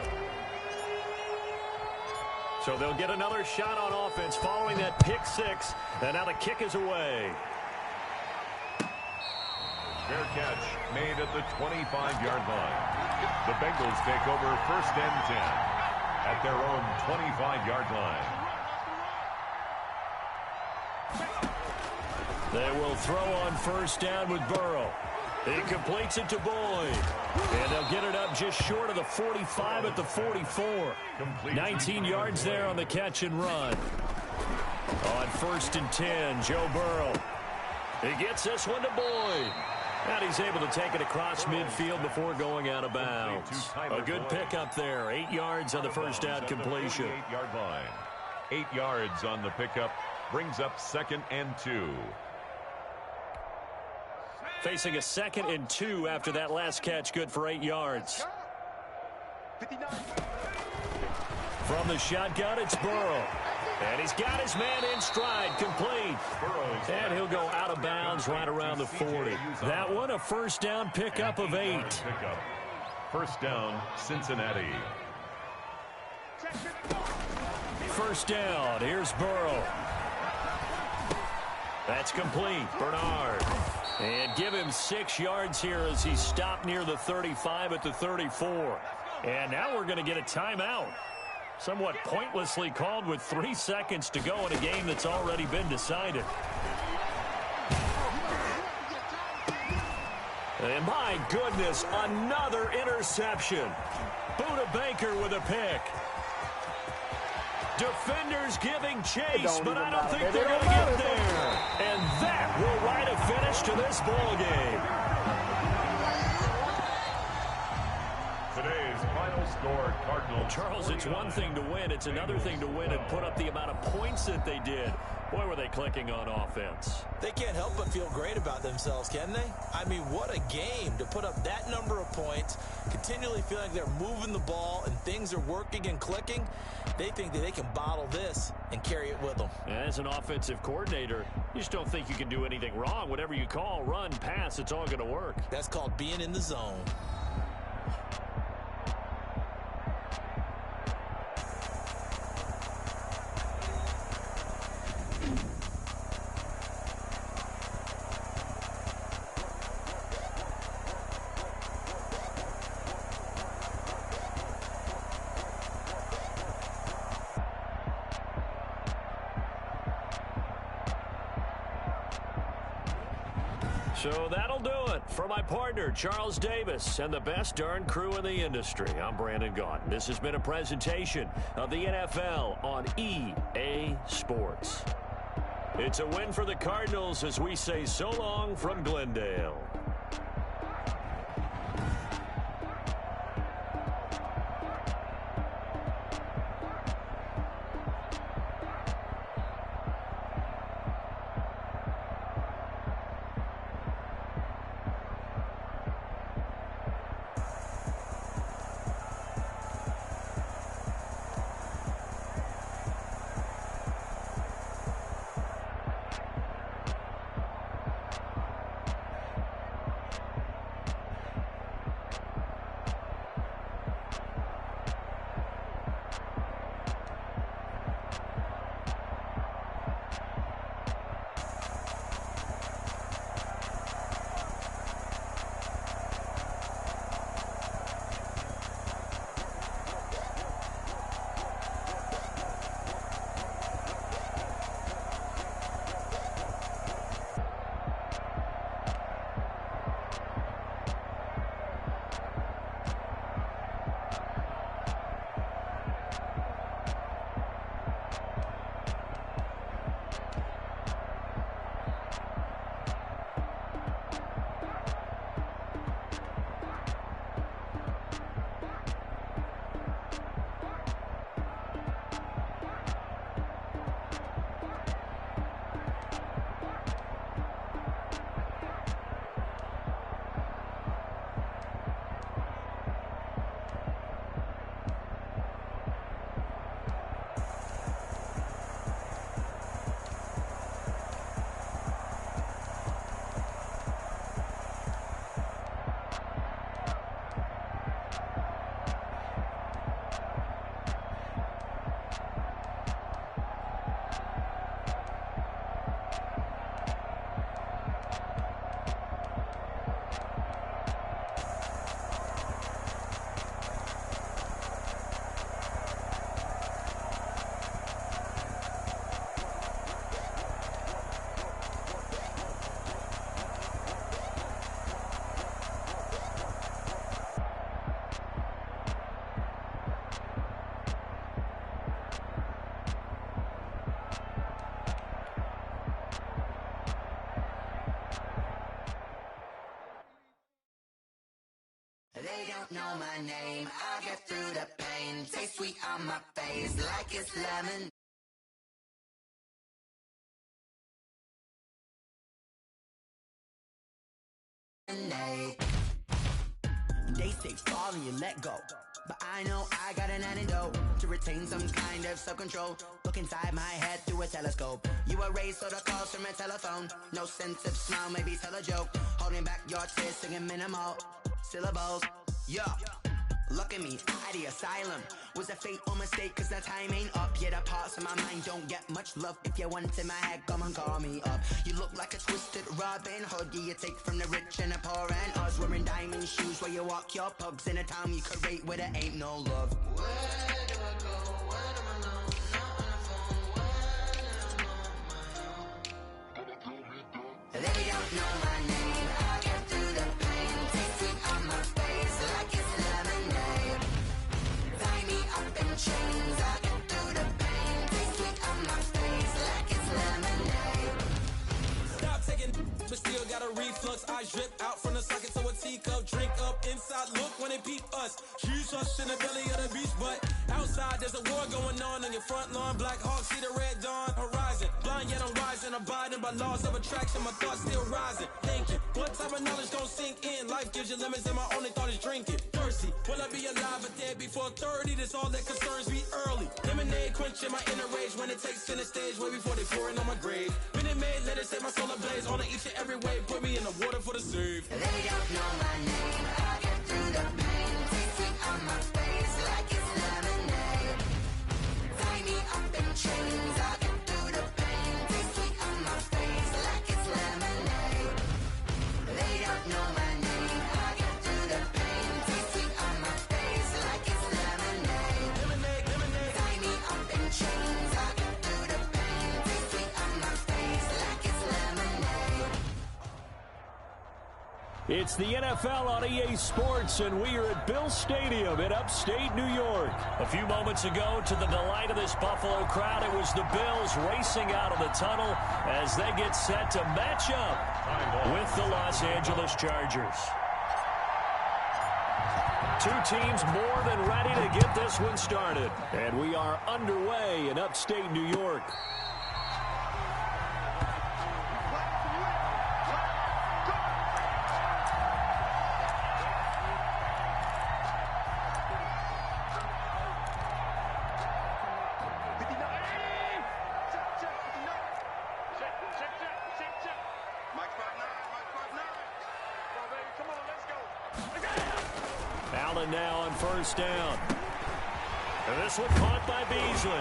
So they'll get another shot on offense following that pick 6. And now the kick is away.
Fair catch made at the 25-yard line. The Bengals take over 1st and 10 at their own 25-yard line.
They will throw on first down with Burrow. He completes it to Boyd. And they'll get it up just short of the 45 at the 44. 19 yards there on the catch and run. On 1st and 10, Joe Burrow. He gets this one to Boyd. And he's able to take it across midfield before going out of bounds. A good pickup there. 8 yards on the first down completion.
8-yard line. 8 yards on the pickup brings up 2nd and 2.
Facing a 2nd and 2 after that last catch, good for 8 yards. From the shotgun, it's Burrow. And he's got his man in stride, complete. And he'll go out of bounds right around the 40. That one, a first down pickup of 8.
First down, Cincinnati.
First down, here's Burrow. That's complete, Bernard. And give him 6 yards here as he stopped near the 35 at the 34. And now we're going to get a timeout. Somewhat pointlessly called with 3 seconds to go in a game that's already been decided. And my goodness, another interception. Buda Baker with a pick. Defenders giving chase, but I don't think they're going to get there. And that will write a finish to this ball game.
Today's final score, Cardinals.
Charles, it's one thing to win. It's another thing to win and put up the amount of points that they did. Boy, were they clicking on offense.
They can't help but feel great about themselves, can they? I mean, what a game to put up that number of points, continually feeling like they're moving the ball and things are working and clicking. They think that they can bottle this and carry it with them.
As an offensive coordinator, you just don't think you can do anything wrong. Whatever you call, run, pass, it's all going to work.
That's called being in the zone.
So that'll do it for my partner, Charles Davis, and the best darn crew in the industry. I'm Brandon Gaudin. This has been a presentation of the NFL on EA Sports. It's a win for the Cardinals as we say so long from Glendale.
They don't know my name. I get through the pain. Taste sweet on my face like it's lemon. They say fall and you let go, but I know I got an antidote to retain some kind of self-control. Look inside my head through a telescope. You were raised so the calls from a telephone. No sense of smile, maybe tell a joke. Holding back your tears, singing minimal syllables. Yeah. Look at me, at the asylum. Was a fate or mistake, cause the time ain't up. Yet the parts of my mind don't get much love. If you want in my head, come and call me up. You look like a twisted Robin Hood. Yeah, you take from the rich and the poor and us. Wearing diamond shoes where you walk your pugs. In a town you create where there ain't no love. Where do I go? When am I alone? Not on the phone. When am I on my own? They don't know my name. I get through the pain. Taste sweet on my face like it's lemonade. Tie me up in chains. I get through the pain. Taste sweet on my face like it's lemonade.
Stop taking, but still got a reflux. I drip out from the socket to a teacup. Drink up inside, look when they peep us. She's us in the belly of the beast, but outside there's a war going on your front lawn. Black Hawk, see the red dawn horizon. Blind yet I'm rising, abiding by laws of attraction. My thoughts still rising, thinking what type of knowledge gon' sink in? Life gives you limits and my only thought is drinking. Thirsty, will I be alive or dead before 30? That's all that concerns me early. Lemonade quenching my inner rage when it takes center stage way before they pouring on my grave. Minute Maid, let it set my soul ablaze on each and every way. Put me in the water for the save.
They don't know my name. I get through the pain. Taste sweet on my face like it's lemonade. Tie me up in chains. I get through the pain. Taste sweet on my face like it's lemonade. They don't know my name. I get through the pain. Taste sweet on my face like it's lemonade.
Lemonade, lemonade.
Tie me up in chains. I get through the pain. Taste sweet on my face like it's lemonade.
It's the NFL on EA Sports, and we are at Bill Stadium in upstate New York. A few moments ago, to the delight of this Buffalo crowd, it was the Bills racing out of the tunnel as they get set to match up with the Los Angeles Chargers. Two teams more than ready to get this one started, and we are underway in upstate New York. Allen now on first down. And this one caught by Beasley.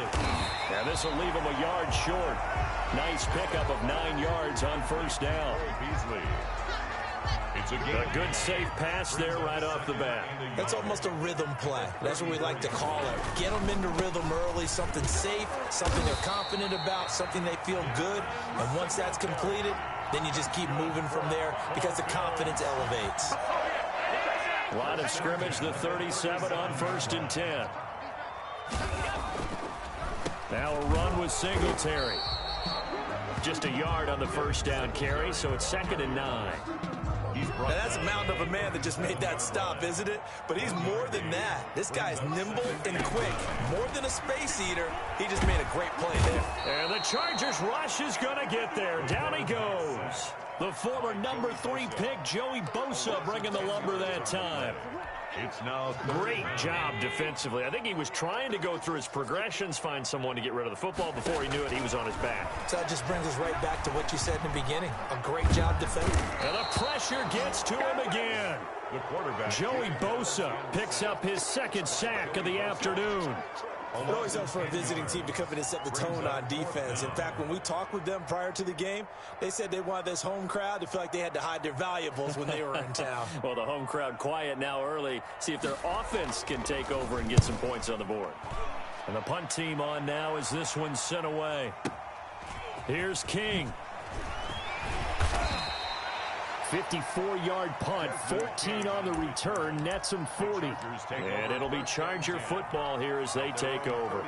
And this will leave him a yard short. Nice pickup of 9 yards on first down.
Beasley. It's
A good safe pass there right off the bat.
That's almost a rhythm play. That's what we like to call it. Get them into rhythm early, something safe, something they're confident about, something they feel good. And once that's completed, then you just keep moving from there because the confidence elevates.
Line of scrimmage, the 37 on first and 10. Now a run with Singletary. Just a yard on the first down carry, so it's 2nd and 9.
Now that's a mountain of a man that just made that stop, isn't it? But he's more than that. This guy's nimble and quick. More than a space eater, he just made a great play there.
And the Chargers rush is going to get there. Down he goes. The former number 3 pick, Joey Bosa, bringing the lumber that time.
It's now
Great job defensively. I think he was trying to go through his progressions, find someone to get rid of the football. Before he knew it, he was on his back.
So that just brings us right back to what you said in the beginning. A great job defending.
And the pressure gets to him again.
the quarterback.
Joey Bosa picks up his 2nd sack of the afternoon.
It always helps for a visiting team to come in and set the tone on defense. In fact, when we talked with them prior to the game, they said they wanted this home crowd to feel like they had to hide their valuables when they were in town.
Well, the home crowd quiet now early. See if their offense can take over and get some points on the board. And the punt team on now as this one's sent away. Here's King. 54-yard punt, 14 on the return, nets him 40. And it'll be Charger football here as they take over.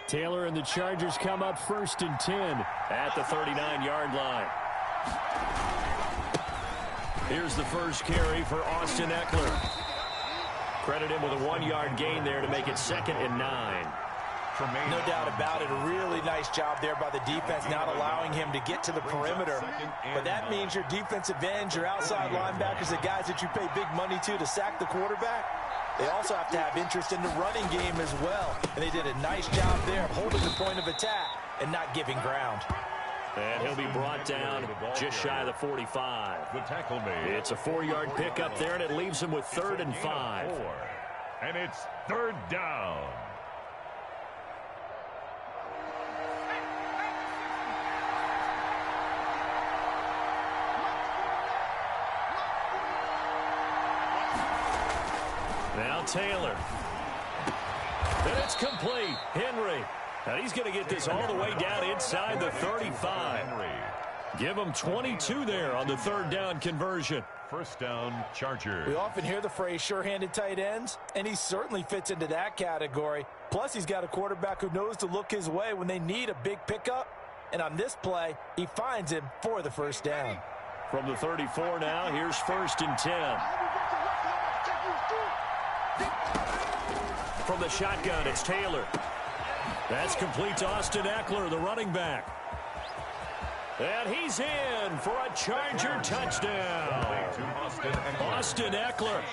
Taylor and the Chargers come up 1st and 10 at the 39-yard line. Here's the first carry for Austin Eckler. Credit him with a 1-yard gain there to make it 2nd and 9.
No doubt about it. A really nice job there by the defense, not allowing him to get to the perimeter. But that means your defensive ends, your outside linebackers, the guys that you pay big money to sack the quarterback, they also have to have interest in the running game as well. And they did a nice job there of holding the point of attack and not giving ground.
And he'll be brought down just shy of the 45.
The tackle made.
It's a 4-yard pickup there, and it leaves him with 3rd and 5.
And it's 3rd down.
Now Taylor. And it's complete. Henry. And he's going to get this all the way down inside the 35. Give him 22 there on the 3rd down conversion.
1st down, Chargers.
We often hear the phrase sure-handed tight ends, and he certainly fits into that category. Plus, he's got a quarterback who knows to look his way when they need a big pickup. And on this play, he finds him for the 1st down.
From the 34 now, here's 1st and 10. From the shotgun, it's Taylor. That's complete to Austin Eckler, the running back. And he's in for a Charger touchdown. Austin Eckler,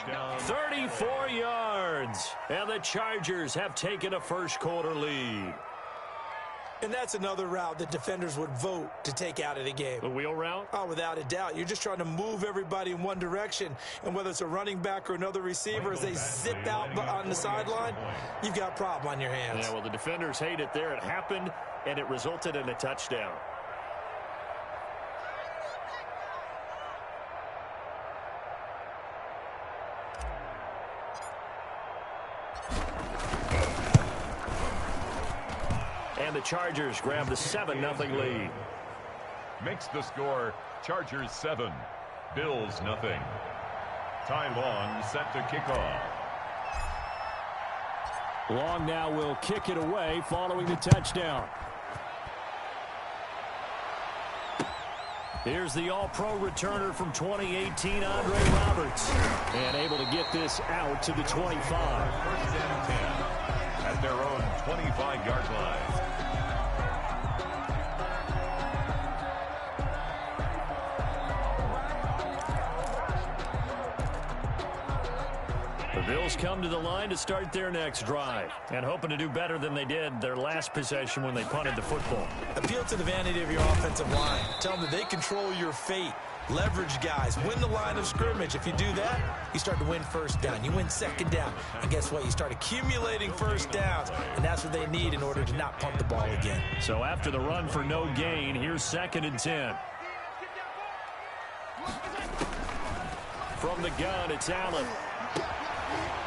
34 yards. And the Chargers have taken a first-quarter lead.
And that's another route that defenders would vote to take out of the game.
The wheel route?
Oh, without a doubt. You're just trying to move everybody in one direction. And whether it's a running back or another receiver, as they zip out on the sideline, you've got a problem on your hands.
Yeah, well, the defenders hate it there. It happened, and it resulted in a touchdown. And the Chargers grab the 7-0 lead.
Makes the score Chargers 7, Bills nothing. Ty Long set to kick off.
Long now will kick it away following the touchdown. Here's the all-pro returner from 2018, Andre Roberts. And able to get this out to the 25.
1st and 10 at their own 25-yard line.
The Bills come to the line to start their next drive and hoping to do better than they did their last possession when they punted the football.
Appeal to the vanity of your offensive line. Tell them that they control your fate. Leverage guys. Win the line of scrimmage. If you do that, you start to win 1st down. You win 2nd down. And guess what? You start accumulating 1st downs. And that's what they need in order to not punt the ball again.
So after the run for no gain, here's 2nd and 10. From the gun, it's Allen.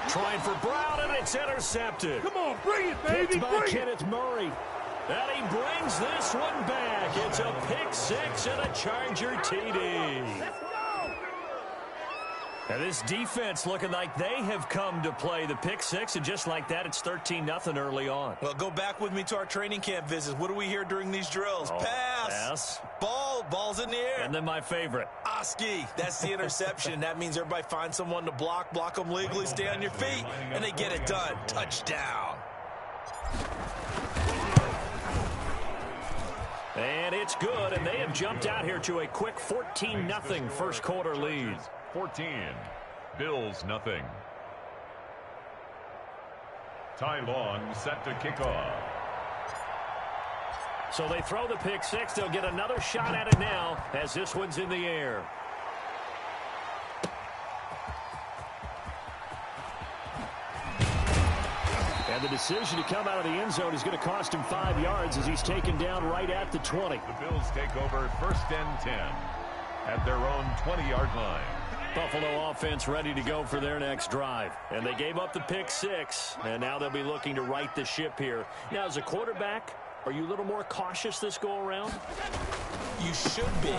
Trying for Brown, and it's intercepted.
Come on, bring it, baby,
Picked by
bring it.
Kenneth Murray. And he brings this one back. It's a pick 6 and a Charger TD.
Let's go.
And this defense looking like they have come to play the pick 6, and just like that, it's 13-0 early on.
Well, go back with me to our training camp visits. What do we hear during these drills? Pass. Ball's in the air.
And then my favorite.
Oski, that's the interception. That means everybody finds someone to block them legally, stay on your feet, and they get it done. Touchdown.
And it's good, and they have jumped out here to a quick 14-0 first-quarter lead.
14, Bills nothing. Ty Long set to kick off.
So they throw the pick 6. They'll get another shot at it now as this one's in the air. And the decision to come out of the end zone is going to cost him 5 yards as he's taken down right at the 20.
The Bills take over 1st and 10 at their own 20-yard line.
Buffalo offense ready to go for their next drive. And they gave up the pick 6, and now they'll be looking to right the ship here. Now, as a quarterback, Are you a little more cautious this go-around?
You should be,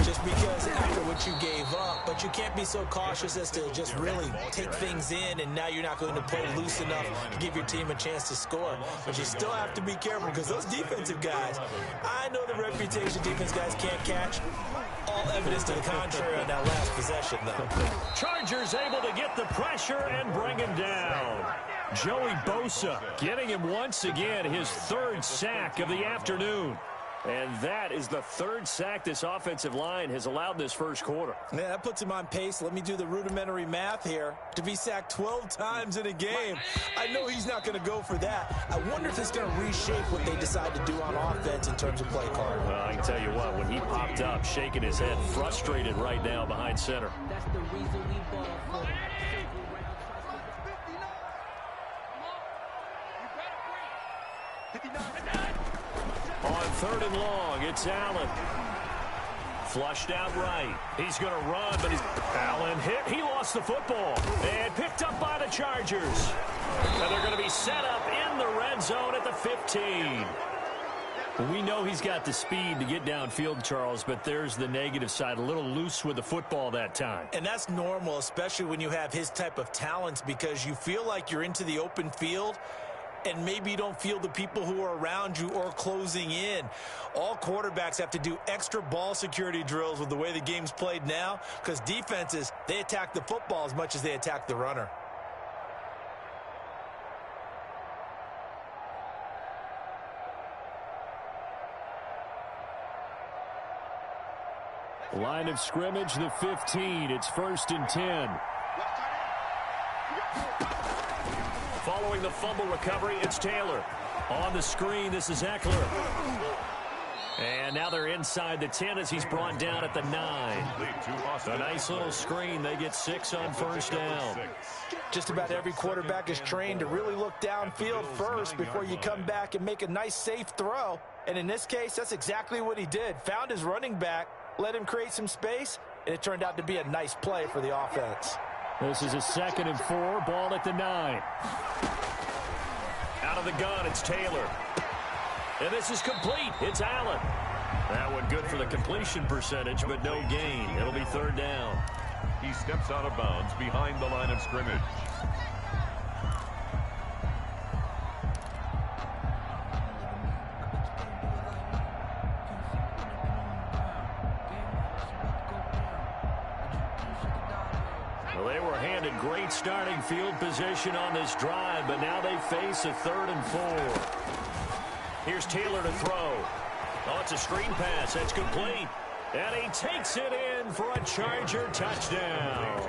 just because after what you gave up, but you can't be so cautious as to just really take things in, and now you're not going to play loose enough to give your team a chance to score. But you still have to be careful, because those defensive guys, I know the reputation defense guys can't catch. All evidence to the contrary on that last possession, though.
Chargers able to get the pressure and bring him down. Joey Bosa getting him once again his third sack of the afternoon. And that is the third sack this offensive line has allowed this first quarter.
Yeah, that puts him on pace. Let me do the rudimentary math here. To be sacked 12 times in a game, I know he's not going to go for that. I wonder if it's going to reshape what they decide to do on offense in terms of play call.
Well, I can tell you what, when he popped up, shaking his head, frustrated right now behind center.
That's the reason we ball for.
On third and long, it's Allen. Flushed out right. He's going to run, but Allen hit. He lost the football and picked up by the Chargers. And they're going to be set up in the red zone at the 15. We know he's got the speed to get downfield, Charles, but there's the negative side. A little loose with the football that time.
And that's normal, especially when you have his type of talents, because you feel like you're into the open field and maybe you don't feel the people who are around you or closing in. All quarterbacks have to do extra ball security drills with the way the game's played now, because defenses, they attack the football as much as they attack the runner.
Line of scrimmage, the 15. It's 1st and 10. Following the fumble recovery, it's Taylor. On the screen, this is Eckler. And now they're inside the 10 as he's brought down at the 9. A nice little screen. They get 6 on first down.
Just about every quarterback is trained to really look downfield first before you come back and make a nice, safe throw. And in this case, that's exactly what he did. Found his running back, let him create some space, and it turned out to be a nice play for the offense.
This is a 2nd and 4, ball at the 9. Out of the gun, it's Taylor. And this is complete. It's Allen. That one good for the completion percentage, but no gain. It'll be 3rd down.
He steps out of bounds behind the line of scrimmage.
Well, they were handed great starting field position on this drive, but now they face a 3rd and 4. Here's Taylor to throw. Oh, it's a screen pass. That's complete. And he takes it in for a Charger touchdown.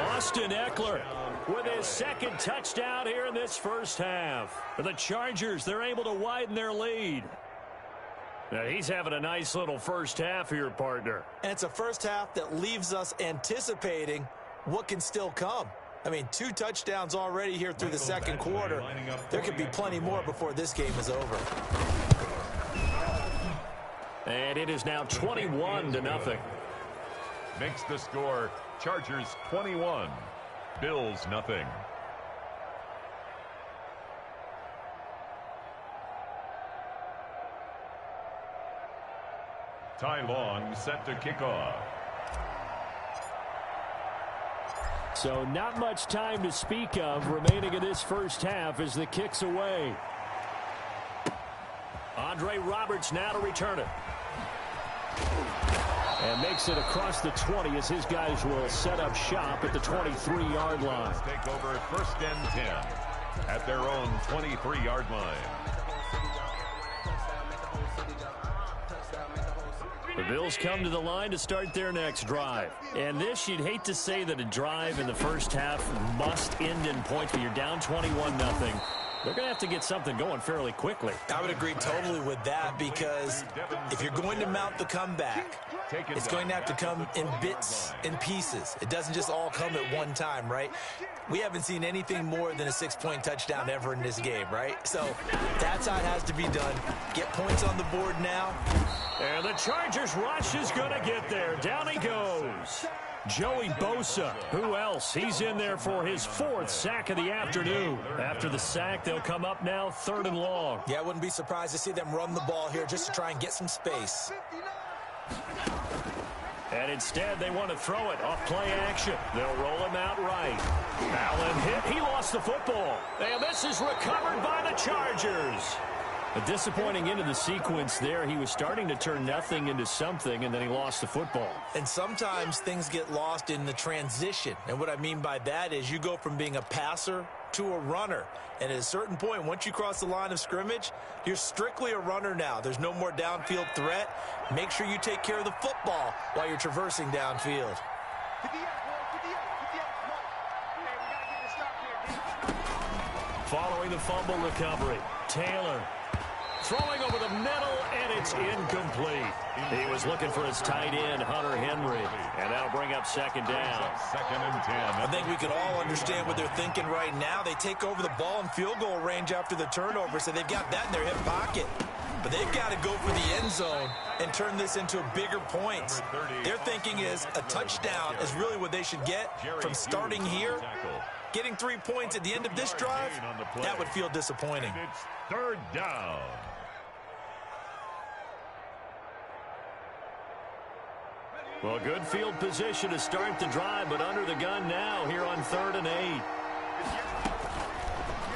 Austin Eckler with his 2nd touchdown here in this first half. For the Chargers, they're able to widen their lead. Now, he's having a nice little first half here, partner.
And it's a first half that leaves us anticipating what can still come. I mean, 2 touchdowns already here through the 2nd quarter. There could be plenty more before this game is over.
And it is now 21-0.
Makes the score Chargers 21, Bills nothing. Ty Long set to kick off.
So not much time to speak of remaining in this first half as the kick's away. Andre Roberts now to return it. And makes it across the 20 as his guys will set up shop at the 23-yard line.
Take over 1st and 10 at their own 23-yard line.
The Bills come to the line to start their next drive. And this, you'd hate to say that a drive in the first half must end in points, but you're down 21-0. They're going to have to get something going fairly quickly.
I would agree totally with that, because if you're going to mount the comeback, it's going to have to come in bits and pieces. It doesn't just all come at one time, right? We haven't seen anything more than a 6-point touchdown ever in this game, right? So that's how it has to be done. Get points on the board now.
And the Chargers rush is going to get there. Down he goes. Joey Bosa. Who else? He's in there for his 4th sack of the afternoon. After the sack, they'll come up now 3rd and long.
Yeah, I wouldn't be surprised to see them run the ball here just to try and get some space.
And instead, they want to throw it off play action. They'll roll him out right. Allen hit. He lost the football. And this is recovered by the Chargers. A disappointing end of the sequence there. He was starting to turn nothing into something, and then he lost the football.
And sometimes things get lost in the transition. And what I mean by that is you go from being a passer to a runner. And at a certain point, once you cross the line of scrimmage, you're strictly a runner now. There's no more downfield threat. Make sure you take care of the football while you're traversing downfield.
Following the fumble recovery, Taylor throwing over the middle, and it's incomplete. He was looking for his tight end, Hunter Henry, and that'll bring up 2nd down.
2nd and 10.
I think we can all understand what they're thinking right now. They take over the ball in field goal range after the turnover, so they've got that in their hip pocket. But they've got to go for the end zone and turn this into bigger points. Their thinking is a touchdown is really what they should get from starting here. Getting 3 points at the end of this drive, that would feel disappointing.
It's 3rd down.
Well, good field position to start the drive, but under the gun now here on 3rd and 8.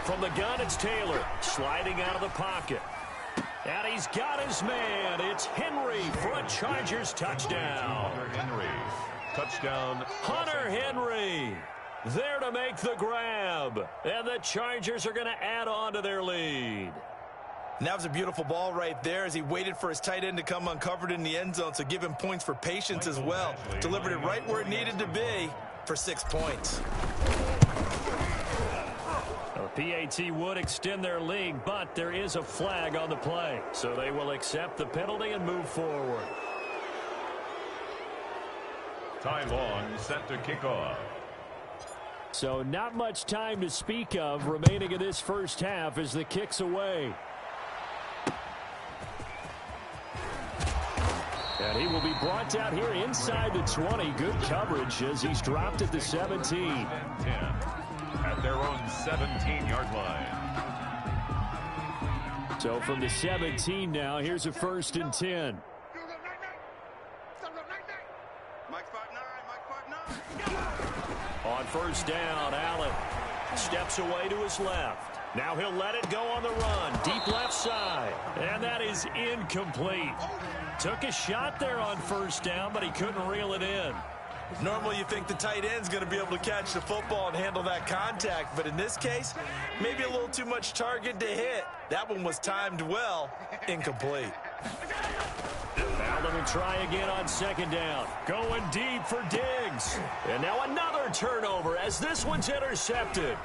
From the gun, it's Taylor sliding out of the pocket. And he's got his man. It's Henry for a Chargers touchdown.
Henry. Touchdown.
Hunter Henry there to make the grab. And the Chargers are going to add on to their lead.
And that was a beautiful ball right there as he waited for his tight end to come uncovered in the end zone, so give him points for patience as well. Delivered it right where it needed to be for 6 points.
The PAT would extend their lead, but there is a flag on the play. So they will accept the penalty and move forward.
Ty Long set to kick off.
So not much time to speak of remaining in this first half as the kick's away. And he will be brought out here inside the 20. Good coverage as he's dropped at the 17.
10 at their own 17-yard line.
So from the 17 now, here's a 1st and 10. On 1st down, Allen steps away to his left. Now he'll let it go on the run. Deep left side. And that is incomplete. Took a shot there on 1st down, but he couldn't reel it in.
Normally you think the tight end's going to be able to catch the football and handle that contact, but in this case, maybe a little too much target to hit. That one was timed well. Incomplete.
Allen will try again on 2nd down. Going deep for Diggs. And now another turnover as this one's intercepted.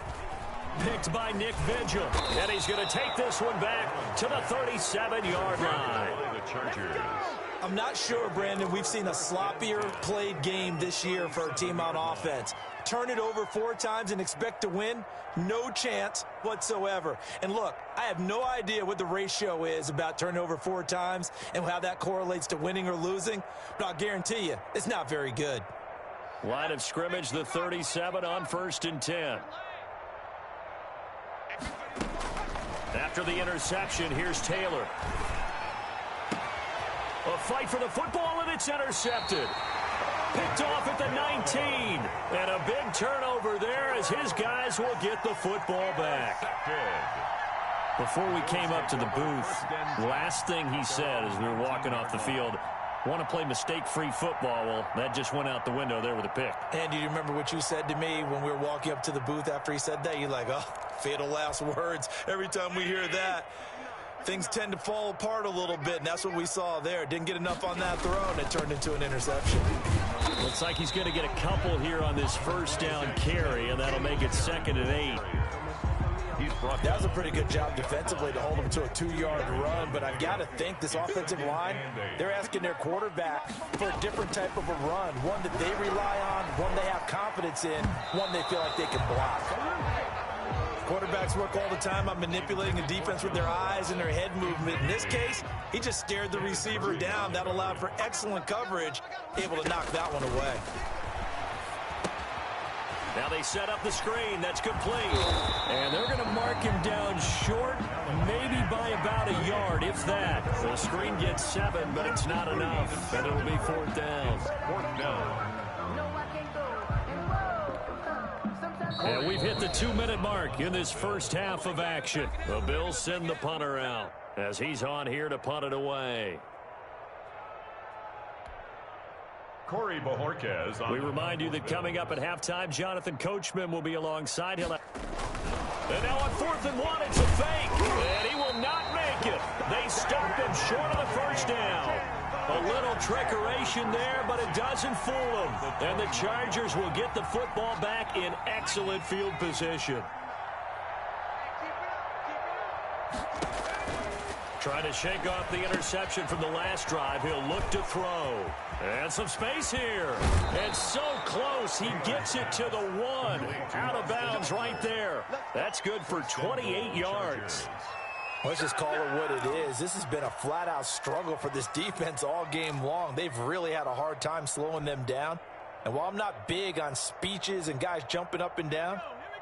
Picked by Nick Vigil. And he's going to take this one back to the 37-yard line.
The Chargers.
I'm not sure, Brandon, we've seen a sloppier played game this year for our team on offense. Turn it over 4 times and expect to win? No chance whatsoever. And look, I have no idea what the ratio is about turning over 4 times and how that correlates to winning or losing, but I'll guarantee you, it's not very good.
Line of scrimmage, the 37 on 1st and 10. After the interception, here's Taylor. A fight for the football, and it's intercepted. Picked off at the 19. And a big turnover there as his guys will get the football back. Before we came up to the booth, last thing he said as we were walking off the field, want to play mistake-free football. Well, that just went out the window there with a pick.
And do you remember what you said to me when we were walking up to the booth after he said that? You're like, oh, fatal last words. Every time we hear that, things tend to fall apart a little bit, and that's what we saw there. Didn't get enough on that throw, and it turned into an interception.
Looks like he's going to get a couple here on this 1st down carry, and that'll make it 2nd and 8.
That was a pretty good job defensively to hold him to a 2-yard run, but I've got to think this offensive line, they're asking their quarterback for a different type of a run, one that they rely on, one they have confidence in, one they feel like they can block. Quarterbacks work all the time on manipulating the defense with their eyes and their head movement. In this case, he just stared the receiver down. That allowed for excellent coverage, able to knock that one away.
Now they set up the screen. That's complete. And they're going to mark him down short, maybe by about a yard, if that. The screen gets 7, but it's not enough. And it'll be 4th down.
4th down.
And we've hit the 2-minute mark in this first half of action. The Bills send the punter out as he's on here to punt it away.
Corey Bojorquez.
We remind you that coming up at halftime, Jonathan Coachman will be alongside. And now on 4th and 1, it's a fake. And he will not make it. They stop him short of the first down. A little trickeration there, but it doesn't fool them. And the Chargers will get the football back in excellent field position. Trying to shake off the interception from the last drive. He'll look to throw. And some space here. And so close. He gets it to the 1. Out of bounds right there. That's good for 28 yards.
Let's just call it what it is. This has been a flat-out struggle for this defense all game long. They've really had a hard time slowing them down. And while I'm not big on speeches and guys jumping up and down,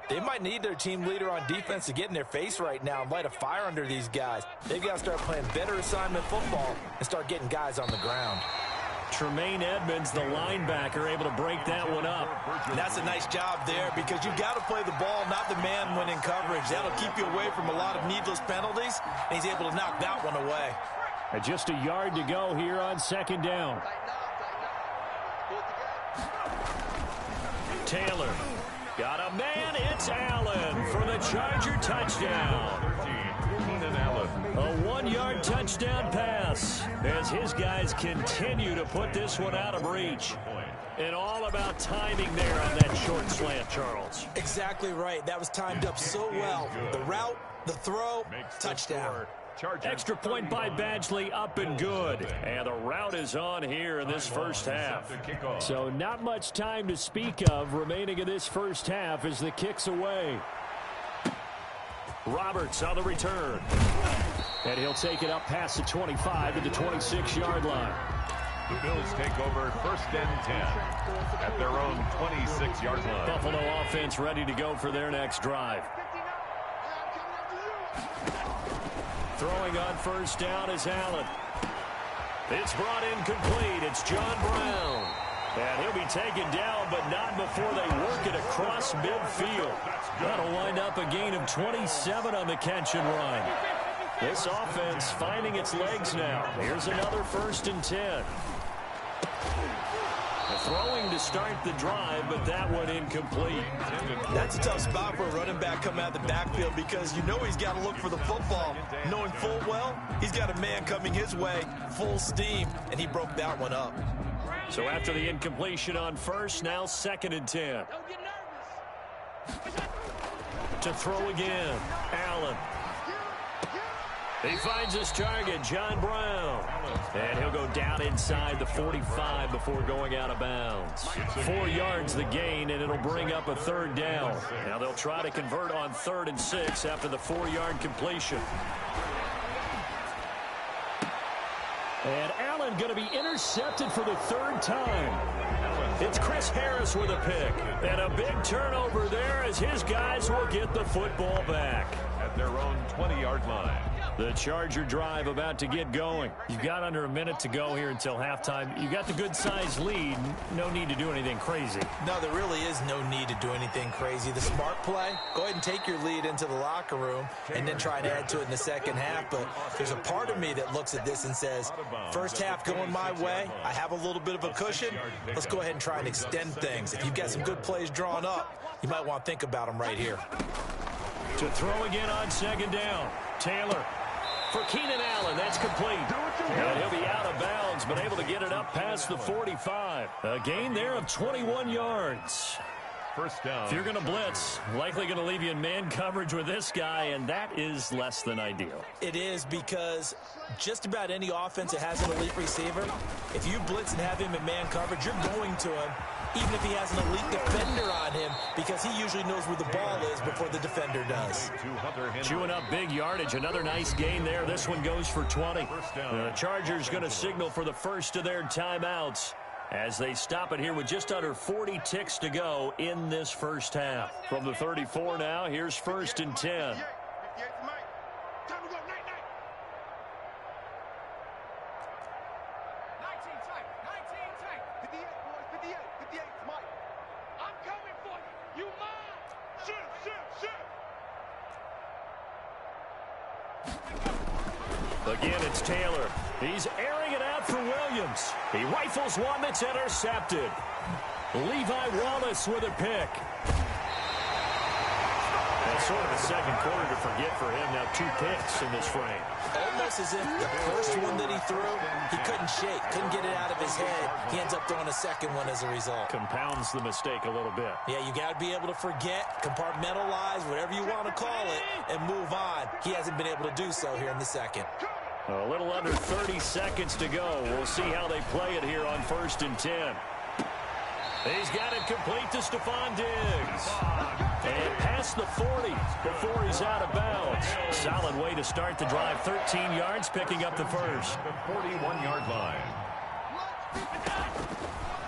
they might need their team leader on defense to get in their face right now and light a fire under these guys. They've got to start playing better assignment football and start getting guys on the ground.
Tremaine Edmonds, the linebacker, able to break that one up.
And that's a nice job there because you've got to play the ball, not the man when in coverage. That'll keep you away from a lot of needless penalties, and he's able to knock that one away.
And just a yard to go here on 2nd down. Taylor got a man. It's Allen for the Charger touchdown.
13, Keenan Allen.
A 1-yard touchdown pass as his guys continue to put this one out of reach. And all about timing there on that short slant, Charles.
Exactly right. That was timed up so well. The route, the throw, touchdown.
Extra point by Badgley, up and good. And the route is on here in this first half. So not much time to speak of remaining in this first half as the kick's away. Roberts on the return. And he'll take it up past the 25 to the 26-yard line.
The Bills take over 1st and 10 at their own 26-yard line.
Buffalo offense ready to go for their next drive. Throwing on 1st down is Allen. It's brought in complete. It's John Brown. And he'll be taken down, but not before they work it across midfield. That'll wind up a gain of 27 on the catch and run. This offense finding its legs now. Here's another 1st and 10. Throwing to start the drive, but that one incomplete.
That's a tough spot for a running back coming out of the backfield because you know he's got to look for the football. Knowing full well, he's got a man coming his way, full steam, and he broke that one up.
So after the incompletion on 1st, now 2nd and 10. To throw again, Allen. He finds his target, John Brown. And he'll go down inside the 45 before going out of bounds. 4 yards the gain, and it'll bring up a 3rd down. Now they'll try to convert on 3rd and 6 after the 4-yard completion. And Allen going to be intercepted for the 3rd time. It's Chris Harris with a pick. And a big turnover there as his guys will get the football back.
At their own 20-yard line.
The Charger drive about to get going. You've got under a minute to go here until halftime. You've got the good-sized lead. No need to do anything crazy.
No, there really is no need to do anything crazy. The smart play, go ahead and take your lead into the locker room and then try and add to it in the second half. But there's a part of me that looks at this and says, first half going my way, I have a little bit of a cushion. Let's go ahead and try and extend things. If you've got some good plays drawn up, you might want to think about them right here.
To throw again on 2nd down. Taylor for Keenan Allen. That's complete. And he'll be out of bounds, but able to get it up past the 45. A gain there of 21 yards.
First down.
If you're going to blitz, likely going to leave you in man coverage with this guy, and that is less than ideal.
It is because just about any offense that has an elite receiver, if you blitz and have him in man coverage, you're going to him, even if he has an elite defender on him, because he usually knows where the ball is before the defender does.
Chewing up big yardage. Another nice gain there. This one goes for 20. The Chargers going to signal for the first of their timeouts as they stop it here with just under 40 ticks to go in this first half. From the 34 now, here's 1st and 10. Again, it's Taylor. He's airing it out for Williams. He rifles one that's intercepted. Levi Wallace with a pick. That's sort of a second quarter to forget for him. Now 2 picks in this frame.
Almost as if the first one that he threw, he couldn't shake, couldn't get it out of his head. He ends up throwing a second one as a result.
Compounds the mistake a little bit.
Yeah, you got to be able to forget, compartmentalize, whatever you want to call it, and move on. He hasn't been able to do so here in the second.
A little under 30 seconds to go. We'll see how they play it here on 1st and 10. He's got it complete to Stephon Diggs. And past the 40 before he's out of bounds. Solid way to start the drive. 13 yards, picking up the first.
The 41-yard line.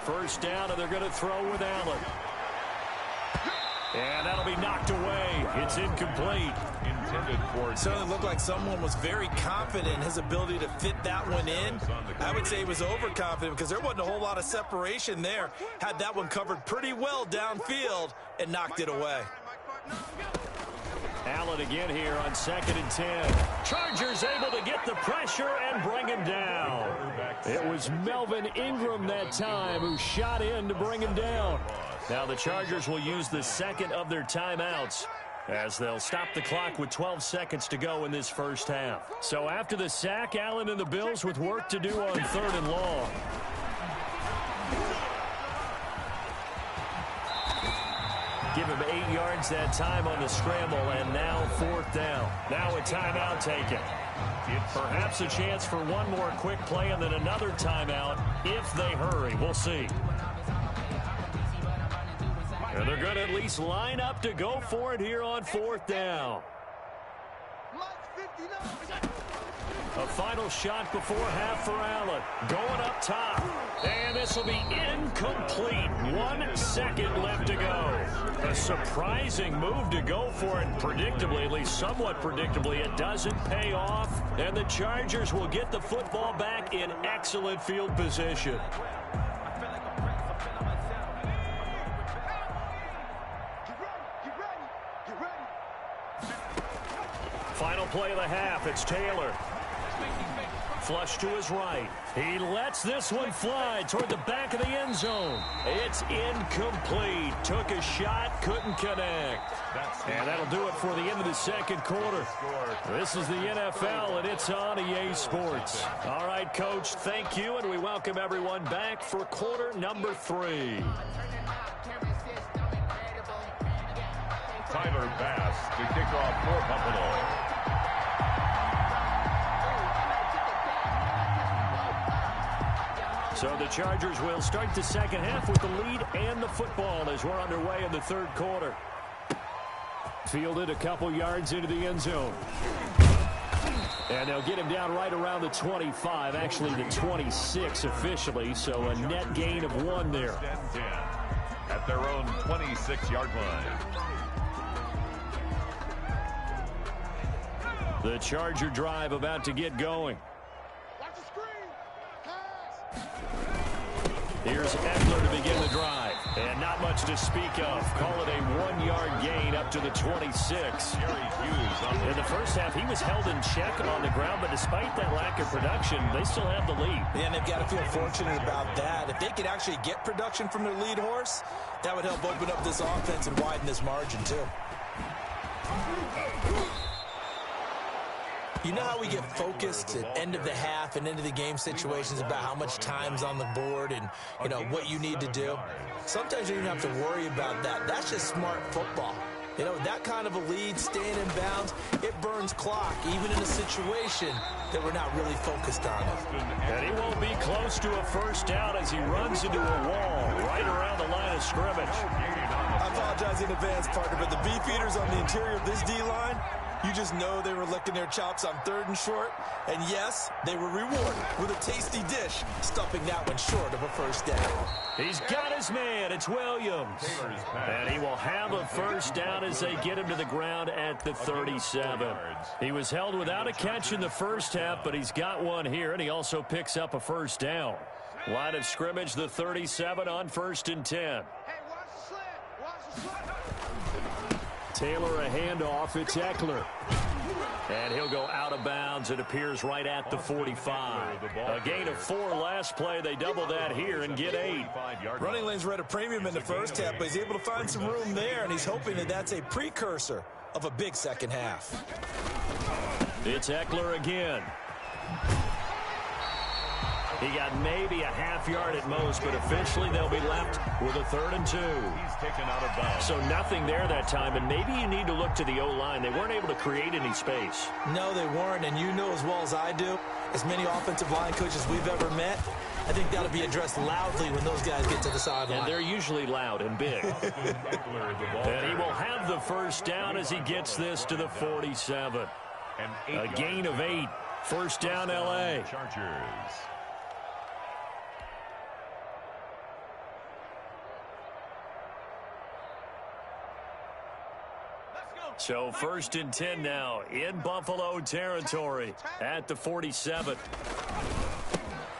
First down, and they're going to throw with Allen. And that'll be knocked away. It's incomplete.
Intended for...
It certainly looked like someone was very confident in his ability to fit that one in. I would say he was overconfident because there wasn't a whole lot of separation there. Had that one covered pretty well downfield and knocked it away.
Allen again here on 2nd and 10. Chargers able to get the pressure and bring him down. It was Melvin Ingram that time who shot in to bring him down. Now the Chargers will use the second of their timeouts as they'll stop the clock with 12 seconds to go in this first half. So after the sack, Allen and the Bills with work to do on 3rd and long. Give him 8 yards that time on the scramble, and now 4th down. Now a timeout taken. Perhaps a chance for one more quick play and then another timeout if they hurry. We'll see. And they're going to at least line up to go for it here on 4th down. A final shot before half for Allen. Going up top. And this will be incomplete. 1 second left to go. A surprising move to go for it. Predictably, at least somewhat predictably, it doesn't pay off. And the Chargers will get the football back in excellent field position. Final play of the half. It's Taylor. Flush to his right. He lets this one fly toward the back of the end zone. It's incomplete. Took a shot, couldn't connect. And that'll do it for the end of the second quarter. This is the NFL, and it's on EA Sports. All right, Coach, thank you, and we welcome everyone back for quarter number 3.
Tyler Bass to kick off for Buffalo.
So the Chargers will start the second half with the lead and the football as we're underway in the 3rd quarter. Fielded a couple yards into the end zone. And they'll get him down right around the 25, actually the 26 officially, so a net gain of 1 there.
At their own 26-yard line.
The Charger drive about to get going. Here's Eckler to begin the drive. And not much to speak of. Call it a 1-yard gain up to the 26. In the first half, he was held in check on the ground, but despite that lack of production, they still have the lead.
Yeah, and they've got to feel fortunate about that. If they could actually get production from their lead horse, that would help open up this offense and widen this margin, too. You know how we get focused at end of the half and into the game situations about how much time's on the board and, you know, what you need to do? Sometimes you don't have to worry about that. That's just smart football. You know, that kind of a lead, staying in bounds, it burns clock, even in a situation that we're not really focused on it.
And he won't be close to a first down as he runs into a wall right around the line of scrimmage.
I apologize in advance, partner, but the beefeaters on the interior of this D-line, You just know they were licking their chops on 3rd and short. And yes, they were rewarded with a tasty dish, stuffing that one short of a first down.
He's got his man. It's Williams. And he will have a first down as they get him to the ground at the 37. He was held without a catch in the first half, but he's got one here, and he also picks up a first down. Line of scrimmage, the 37 on 1st and 10. Taylor a handoff. It's Eckler. And he'll go out of bounds. It appears right at the 45. A gain of 4 last play. They double that here and get 8.
Running lanes were at a premium in the first half, but he's able to find some room there, and he's hoping that that's a precursor of a big second half.
It's Eckler again. He got maybe a half yard at most, but officially they'll be left with a 3rd and 2.
He's taken out of bounds.
So nothing there that time, and maybe you need to look to the O-line. They weren't able to create any space.
No, they weren't, and you know as well as I do, as many offensive line coaches we've ever met, I think that'll be addressed loudly when those guys get to the sideline.
And they're usually loud and big. And he will have the first down as he gets this to the 47. A gain of 8. First down, L.A.
Chargers.
So 1st and 10 now in Buffalo territory at the 47.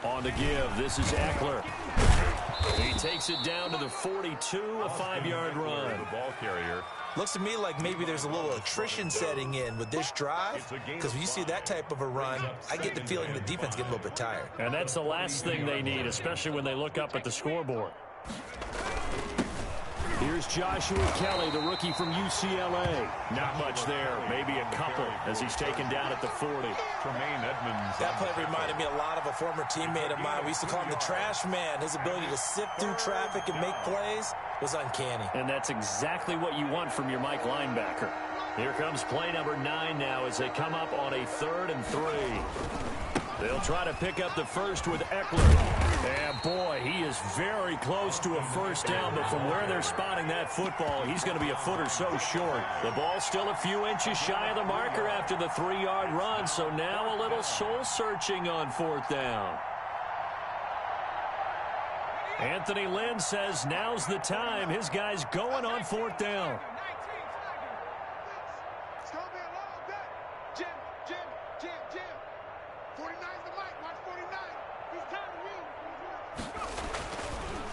On the give, this is Eckler. He takes it down to the 42, a 5-yard run.
The ball carrier.
Looks to me like maybe there's a little attrition setting in with this drive, because when you see that type of a run, I get the feeling the defense getting a little bit tired.
And that's the last thing they need, especially when they look up at the scoreboard. Here's Joshua Kelly, the rookie from UCLA. Not much there, maybe a couple as he's taken down at the 40.
Tremaine Edmonds.
That play reminded me a lot of a former teammate of mine. We used to call him the trash man. His ability to sift through traffic and make plays was uncanny.
And that's exactly what you want from your Mike linebacker. Here comes play number 9 now as they come up on a 3rd and 3. They'll try to pick up the first with Eckler. And boy, he is very close to a first down, but from where they're spotting that football, he's going to be a foot or so short. The ball's still a few inches shy of the marker after the 3-yard run, so now a little soul-searching on 4th down. Anthony Lynn says now's the time. His guy's going on 4th down.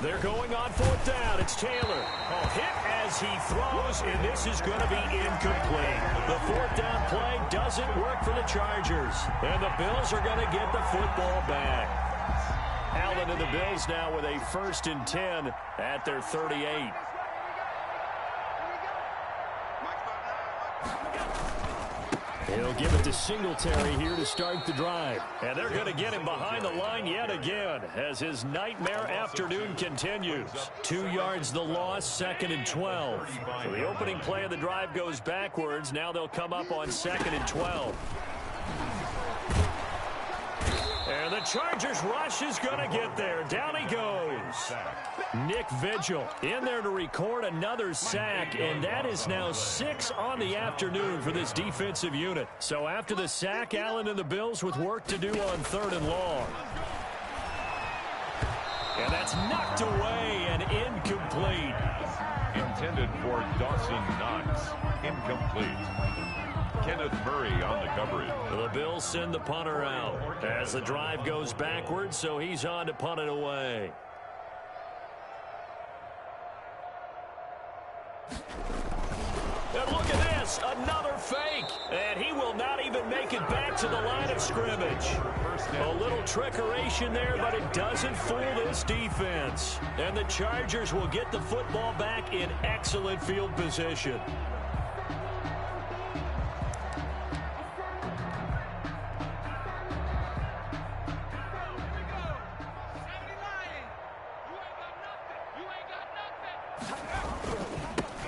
They're going on 4th down. It's Taylor. Hit as he throws, and this is going to be incomplete. The 4th down play doesn't work for the Chargers, and the Bills are going to get the football back. Allen and the Bills now with a 1st and 10 at their 38. He'll give it to Singletary here to start the drive. And they're going to get him behind the line yet again as his nightmare afternoon continues. 2 yards the loss, 2nd and 12. So the opening play of the drive goes backwards. Now they'll come up on 2nd and 12. And the Chargers rush is going to get there. Down he goes. Nick Vigil in there to record another sack, and that is now 6 on the afternoon for this defensive unit. So after the sack, Allen and the Bills with work to do on 3rd and long. And that's knocked away and incomplete.
Intended for Dawson Knox. Incomplete. Kenneth Murray on the coverage.
The Bills send the punter out as the drive goes backwards, so he's on to punt it away. And look at this, another fake, and he will not even make it back to the line of scrimmage. A little trickeration there, but it doesn't fool this defense. And the Chargers will get the football back in excellent field position.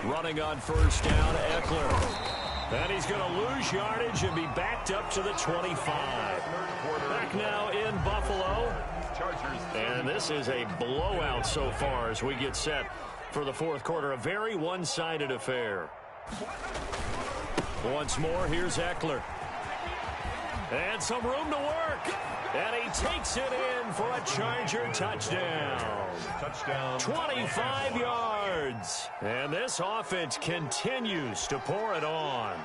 Running on 1st down, Eckler. And he's going to lose yardage and be backed up to the 25. Back now in Buffalo. And this is a blowout so far as we get set for the 4th quarter. A very one-sided affair. Once more, here's Eckler. And some room to work. And he takes it in for a Charger touchdown.
Touchdown.
25 yards. And this offense continues to pour it on.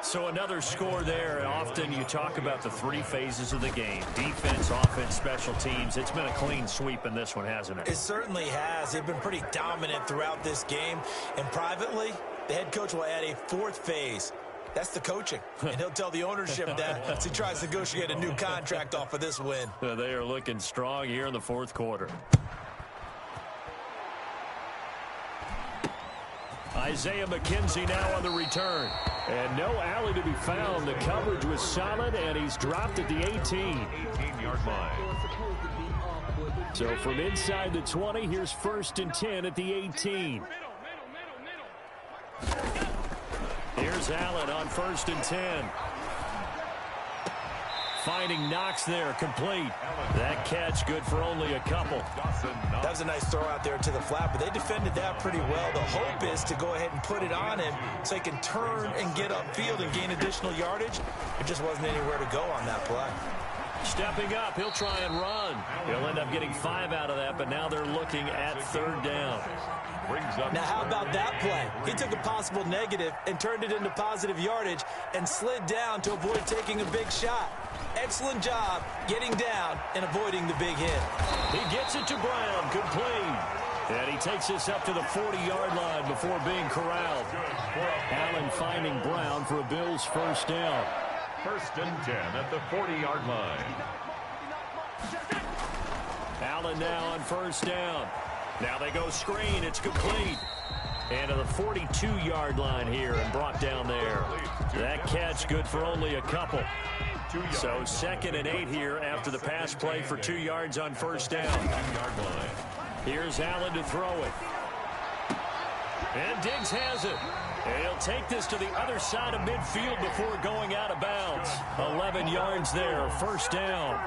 So another score there. And often you talk about the three phases of the game. Defense, offense, special teams. It's been a clean sweep in this one, hasn't it?
It certainly has. They've been pretty dominant throughout this game. And privately, the head coach will add a fourth phase. That's the coaching. And he'll tell the ownership that as he tries to negotiate a new contract off of this win.
They are looking strong here in the fourth quarter. Isaiah McKenzie now on the return. And no alley to be found. The coverage was solid, and he's dropped at the 18.
18-yard line.
So from inside the 20, here's 1st and 10 at the 18. Here's Allen on 1st and 10. Finding Knox there, complete. That catch good for only a couple.
That was a nice throw out there to the flat, but they defended that pretty well. The hope is to go ahead and put it on him so he can turn and get upfield and gain additional yardage. There just wasn't anywhere to go on that play.
Stepping up, he'll try and run. He'll end up getting 5 out of that, but now they're looking at 3rd down.
Now, how about that play? He took a possible negative and turned it into positive yardage and slid down to avoid taking a big shot. Excellent job getting down and avoiding the big hit.
He gets it to Brown, complete. And he takes this up to the 40-yard line before being corralled. Allen finding Brown for a Bills 1st down.
1st and 10 at the 40-yard line.
Allen now on 1st down. Now they go screen. It's complete. And to the 42-yard line here and brought down there. That catch good for only a couple. So 2nd and 8 here after the pass play for 2 yards on 1st down. Here's Allen to throw it. And Diggs has it. And he'll take this to the other side of midfield before going out of bounds. 11 yards there, 1st down.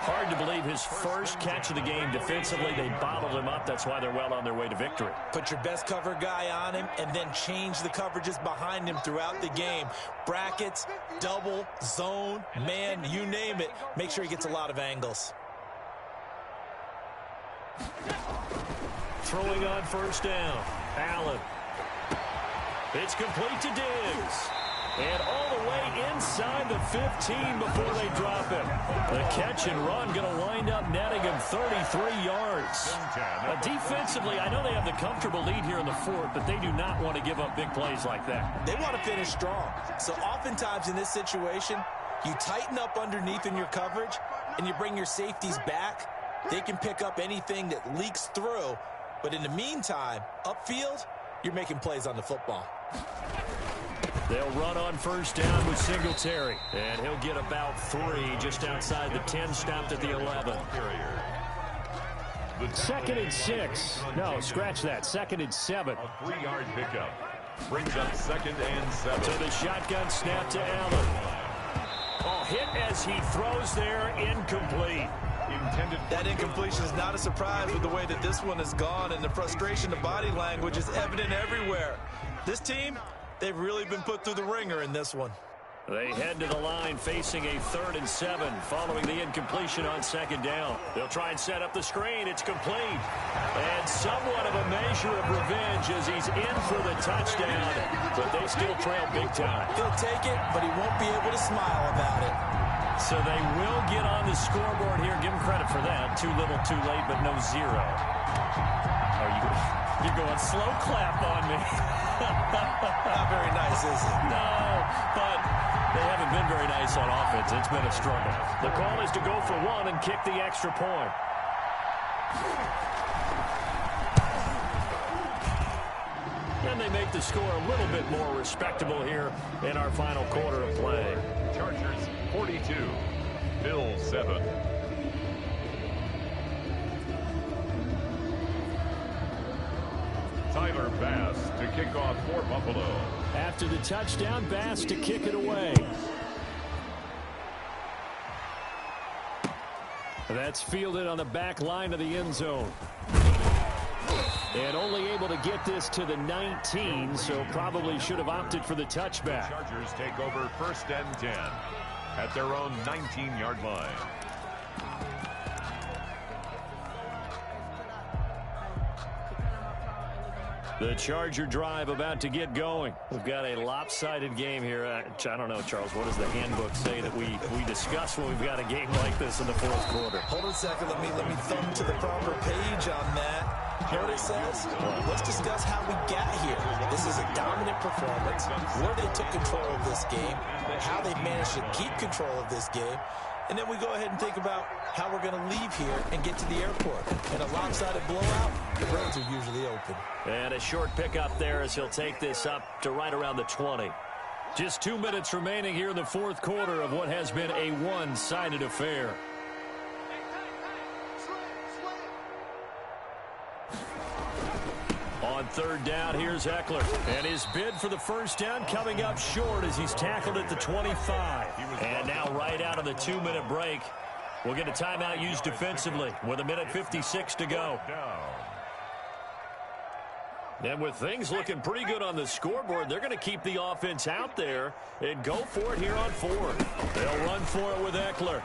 Hard to believe his first catch of the game defensively. They bottled him up. That's why they're well on their way to victory.
Put your best cover guy on him and then change the coverages behind him throughout the game. Brackets, double, zone, man, you name it. Make sure he gets a lot of angles.
Throwing on 1st down. Allen. It's complete to Diggs. And all the way inside the 15 before they drop him. The catch and run going to wind up netting him 33 yards. Defensively, I know they have the comfortable lead here in the 4th, but they do not want to give up big plays like that.
They want to finish strong. So oftentimes in this situation, you tighten up underneath in your coverage, and you bring your safeties back. They can pick up anything that leaks through. But in the meantime, upfield, you're making plays on the football.
They'll run on 1st down with Singletary. And he'll get about 3 just outside the 10, stopped at the 11. 2nd and 6. No, scratch that. 2nd and 7.
A 3-yard pickup. Brings up 2nd and 7.
To the shotgun snap to Allen. Oh, hit as he throws there, incomplete.
That incompletion is not a surprise with the way that this one has gone, and the frustration, the body language is evident everywhere. This team, they've really been put through the ringer in this one.
They head to the line facing a 3rd and 7 following the incompletion on 2nd down. They'll try and set up the screen. It's complete. And somewhat of a measure of revenge as he's in for the touchdown. But they still trail big time.
He'll take it, but he won't be able to smile about it.
So they will get on the scoreboard here. Give them credit for that. Too little, too late, but no 0. You're going slow clap on me.
Not very nice, is it?
No, but they haven't been very nice on offense. It's been a struggle. The call is to go for 1 and kick the extra point. And they make the score a little bit more respectable here in our final quarter of play.
Chargers 42, Bills 7. Tyler Bass to kick off for Buffalo.
After the touchdown, Bass to kick it away. That's fielded on the back line of the end zone. And only able to get this to the 19, so probably should have opted for the touchback.
Chargers take over 1st and 10 at their own 19-yard line.
The Charger drive about to get going. We've got a lopsided game here. I don't know, Charles, what does the handbook say that we discuss when we've got a game like this in the 4th quarter?
Hold on a second. Let me thumb to the proper page on that. You know what it says? Let's discuss how we got here. This is a dominant performance, where they took control of this game, how they managed to keep control of this game, and then we go ahead and think about how we're going to leave here and get to the airport. In a lopsided blowout, the roads are usually open.
And a short pickup there as he'll take this up to right around the 20. Just 2 minutes remaining here in the 4th quarter of what has been a one-sided affair. On 3rd down, here's Eckler. And his bid for the 1st down coming up short as he's tackled at the 25. And now right out of the 2-minute break, we'll get a timeout used defensively with 1:56 to go. And with things looking pretty good on the scoreboard, they're going to keep the offense out there and go for it here on 4th. They'll run for it with Eckler.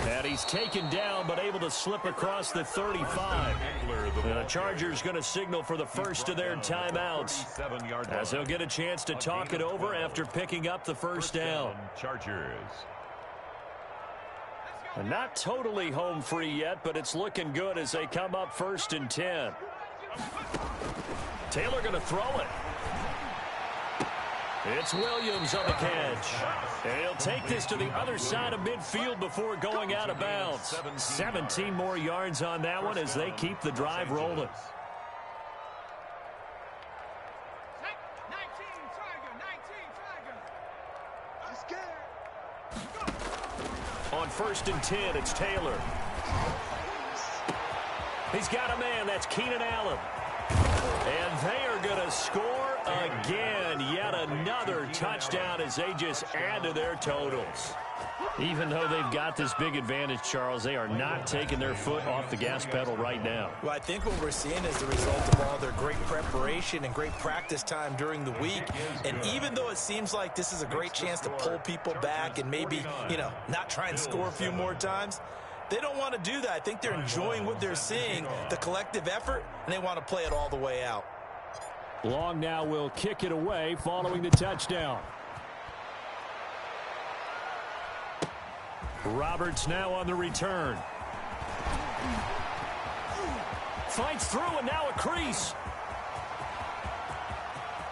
And he's taken down, but able to slip across the 35. And the Chargers going to signal for the first of their timeouts, as they'll get a chance to talk it over after picking up the 1st down.
Chargers.
And not totally home free yet, but it's looking good as they come up 1st and 10. Taylor going to throw it. It's Williams on the catch. And he'll take this to the other side of midfield before going out of bounds. 17 more yards on that one as they keep the drive rolling. On 1st and 10, it's Taylor. He's got a man. That's Keenan Allen. And they are going to score again. Yet another touchdown as they just add to their totals. Even though they've got this big advantage, Charles, they are not taking their foot off the gas pedal right now.
Well, I think what we're seeing is the result of all their great preparation and great practice time during the week. And even though it seems like this is a great chance to pull people back and maybe, not try and score a few more times, they don't want to do that. I think they're enjoying what they're seeing, the collective effort, and they want to play it all the way out.
Long now will kick it away following the touchdown. Roberts now on the return. Fights through and now a crease.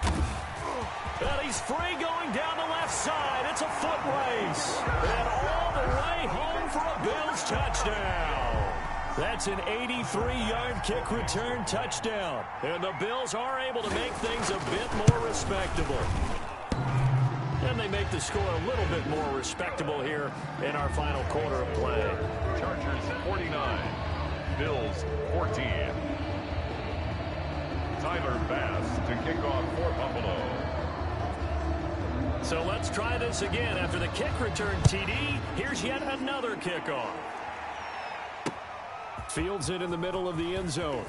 And he's free going down the left side. It's a foot race. And all the way home for a Bills touchdown. That's an 83-yard kick return touchdown. And the Bills are able to make things a bit more respectable. And they make the score a little bit more respectable here in our final quarter of play.
Chargers 49, Bills 14. Tyler Bass to kick off for Buffalo.
So let's try this again. After the kick return TD, here's yet another kickoff. Fields it in the middle of the end zone.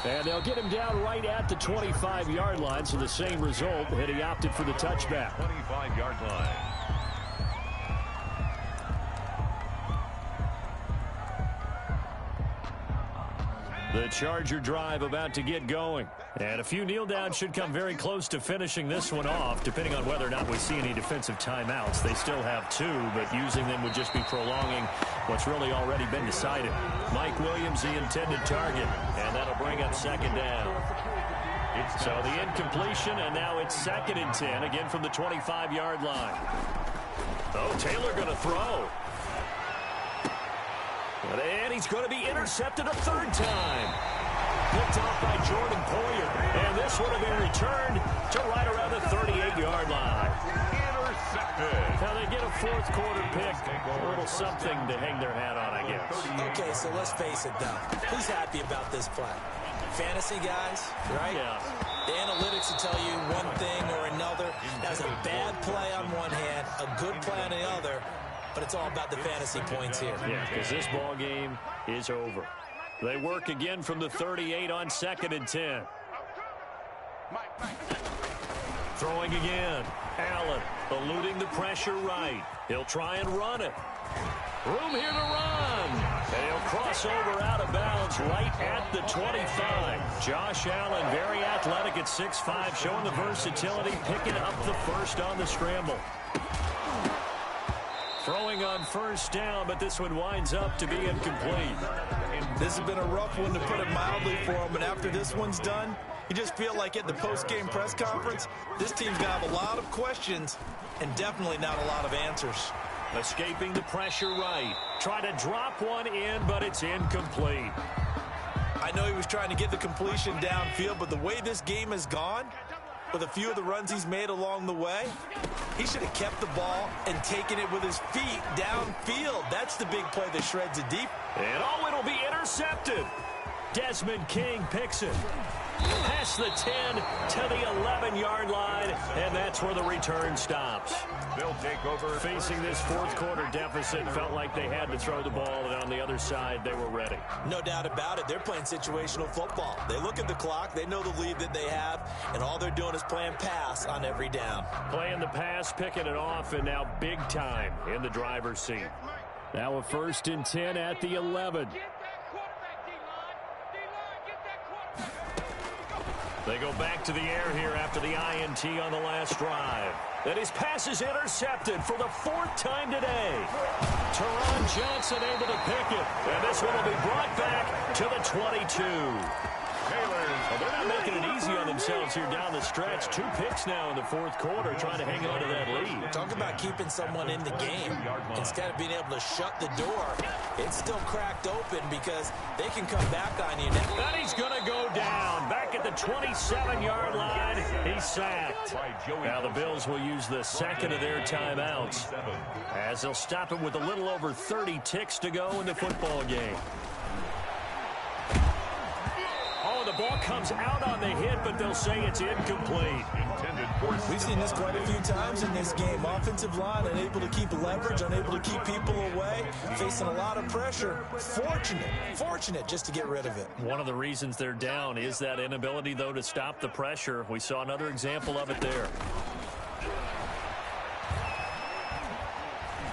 And they'll get him down right at the 25-yard line, so the same result, and he opted for the touchback.
25-yard line.
The Charger drive about to get going. And a few kneel downs should come very close to finishing this one off, depending on whether or not we see any defensive timeouts. They still have 2, but using them would just be prolonging what's really already been decided. Mike Williams, the intended target, and that'll bring up 2nd down. So the incompletion, and now it's 2nd and 10, again from the 25-yard line. Oh, Taylor going to throw. And he's going to be intercepted a 3rd time. Picked off by Jordan Poyer. And this would have been returned to right around the 38-yard line.
Intercepted.
Now they get a 4th quarter pick. A little something to hang their hat on, I guess.
Okay, so let's face it, though. Who's happy about this play? Fantasy guys, right?
Yeah.
The analytics will tell you one thing or another. That was a bad play on one hand, a good play on the other. but it's all about the fantasy points here.
Yeah, because this ball game is over. They work again from the 38 on 2nd and 10. Throwing again. Allen eluding the pressure right. He'll try and run it. Room here to run. And he'll cross over out of bounds right at the 25. Josh Allen, very athletic at 6'5", showing the versatility, picking up the first on the scramble. Throwing on first down, but this one winds up to be incomplete.
This has been a rough one, to put it mildly, for him. And after this one's done, you just feel like at the post-game press conference, this team's going to have a lot of questions and definitely not a lot of answers.
Escaping the pressure right. Try to drop one in, but it's incomplete.
I know he was trying to get the completion downfield, but the way this game has gone, with a few of the runs he's made along the way, he should have kept the ball and taken it with his feet downfield. That's the big play that shreds it deep.
And it'll be intercepted. Desmond King picks it. Past the 10 to the 11-yard line, and that's where the return stops.
They'll take over.
Facing this fourth quarter deficit, felt like they had to throw the ball, and on the other side, they were ready.
No doubt about it. They're playing situational football. They look at the clock, they know the lead that they have, and all they're doing is playing pass on every down.
Playing the pass, picking it off, and now big time in the driver's seat. Now a 1st and 10 at the 11. They go back to the air here after the INT on the last drive. And his pass is intercepted for the 4th time today. Teron Johnson able to pick it. And this one will be brought back to the 22. Well, they're not making it easy on themselves here down the stretch. 2 picks now in the 4th quarter, trying to hang on to that lead.
Talk about keeping someone in the game. Instead of being able to shut the door, it's still cracked open because they can come back on you.
And he's going to go down. Back at the 27-yard line, he's sacked. Now the Bills will use the second of their timeouts as they'll stop it with a little over 30 ticks to go in the football game. The ball comes out on the hit, but they'll say it's incomplete.
We've seen this quite a few times in this game. Offensive line unable to keep leverage, unable to keep people away, facing a lot of pressure. Fortunate just to get rid of it.
One of the reasons they're down is that inability, though, to stop the pressure. We saw another example of it there.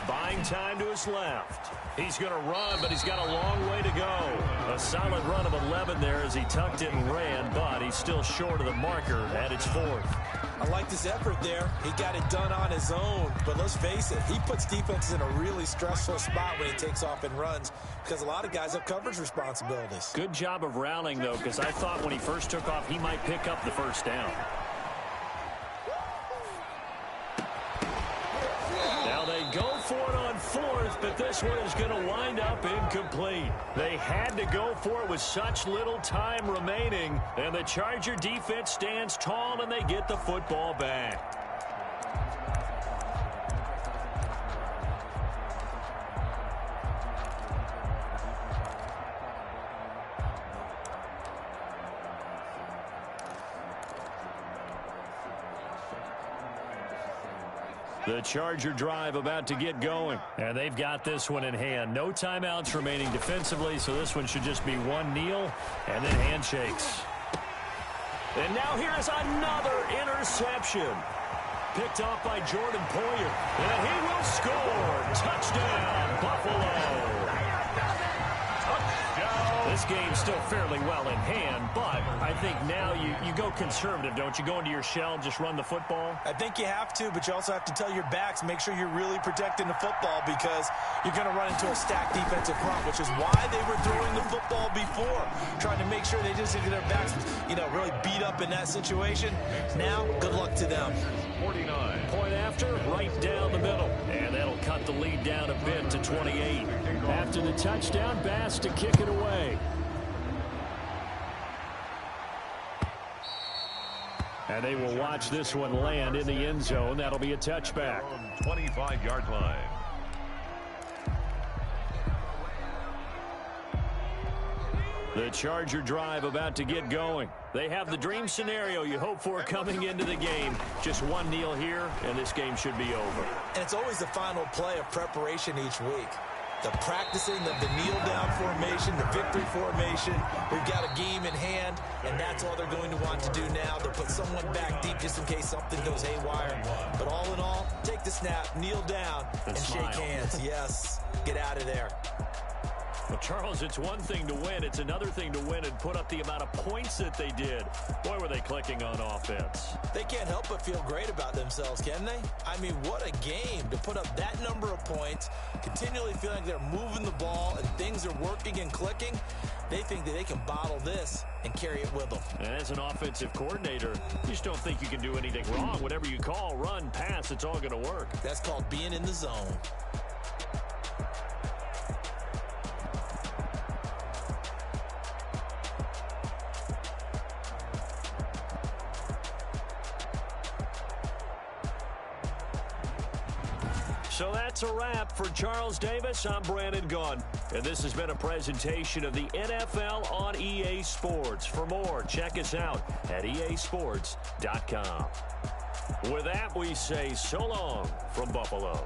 Buying time to his left. He's going to run, but he's got a long way to go. A solid run of 11 there as he tucked it and ran, but he's still short of the marker at its 4th.
I like this effort there. He got it done on his own, but let's face it, he puts defenses in a really stressful spot when he takes off and runs because a lot of guys have coverage responsibilities.
Good job of rallying, though, because I thought when he first took off, he might pick up the first down. Now they go for it on 4th, but this one is going to wind up incomplete. They had to go for it with such little time remaining, and the Charger defense stands tall, and they get the football back. The Charger drive about to get going. And they've got this one in hand. No timeouts remaining defensively, so this one should just be one kneel and then handshakes. And now here is another interception. Picked off by Jordan Poyer. And he will score. Touchdown, Buffalo. This game's still fairly well in hand, but I think now you go conservative, don't you? Go into your shell, just run the football?
I think you have to, but you also have to tell your backs, make sure you're really protecting the football because you're going to run into a stacked defensive front, which is why they were throwing the football before, trying to make sure they just get their backs, really beat up in that situation. Now, good luck to them.
49.
Point after, right down the middle. And that'll cut the lead down a bit to 28. After the touchdown, Bass to kick it away. And they will watch this one land in the end zone. That'll be a touchback.
25-yard line.
The Charger drive about to get going. They have the dream scenario you hope for coming into the game. Just one kneel here, and this game should be over.
And it's always the final play of preparation each week. The practicing of the kneel-down formation, the victory formation. We've got a game in hand, and that's all they're going to want to do now, to put someone back deep just in case something goes haywire. But all in all, take the snap, kneel down, and shake hands. Yes, get out of there.
Well, Charles, it's one thing to win. It's another thing to win and put up the amount of points that they did. Boy, were they clicking on offense.
They can't help but feel great about themselves, can they? I mean, what a game to put up that number of points, continually feeling like they're moving the ball and things are working and clicking. They think that they can bottle this and carry it with them.
And as an offensive coordinator, you just don't think you can do anything wrong. Whatever you call, run, pass, it's all going to work.
That's called being in the zone.
So that's a wrap for Charles Davis. I'm Brandon Gunn, and this has been a presentation of the NFL on EA Sports. For more, check us out at easports.com. With that, we say so long from Buffalo.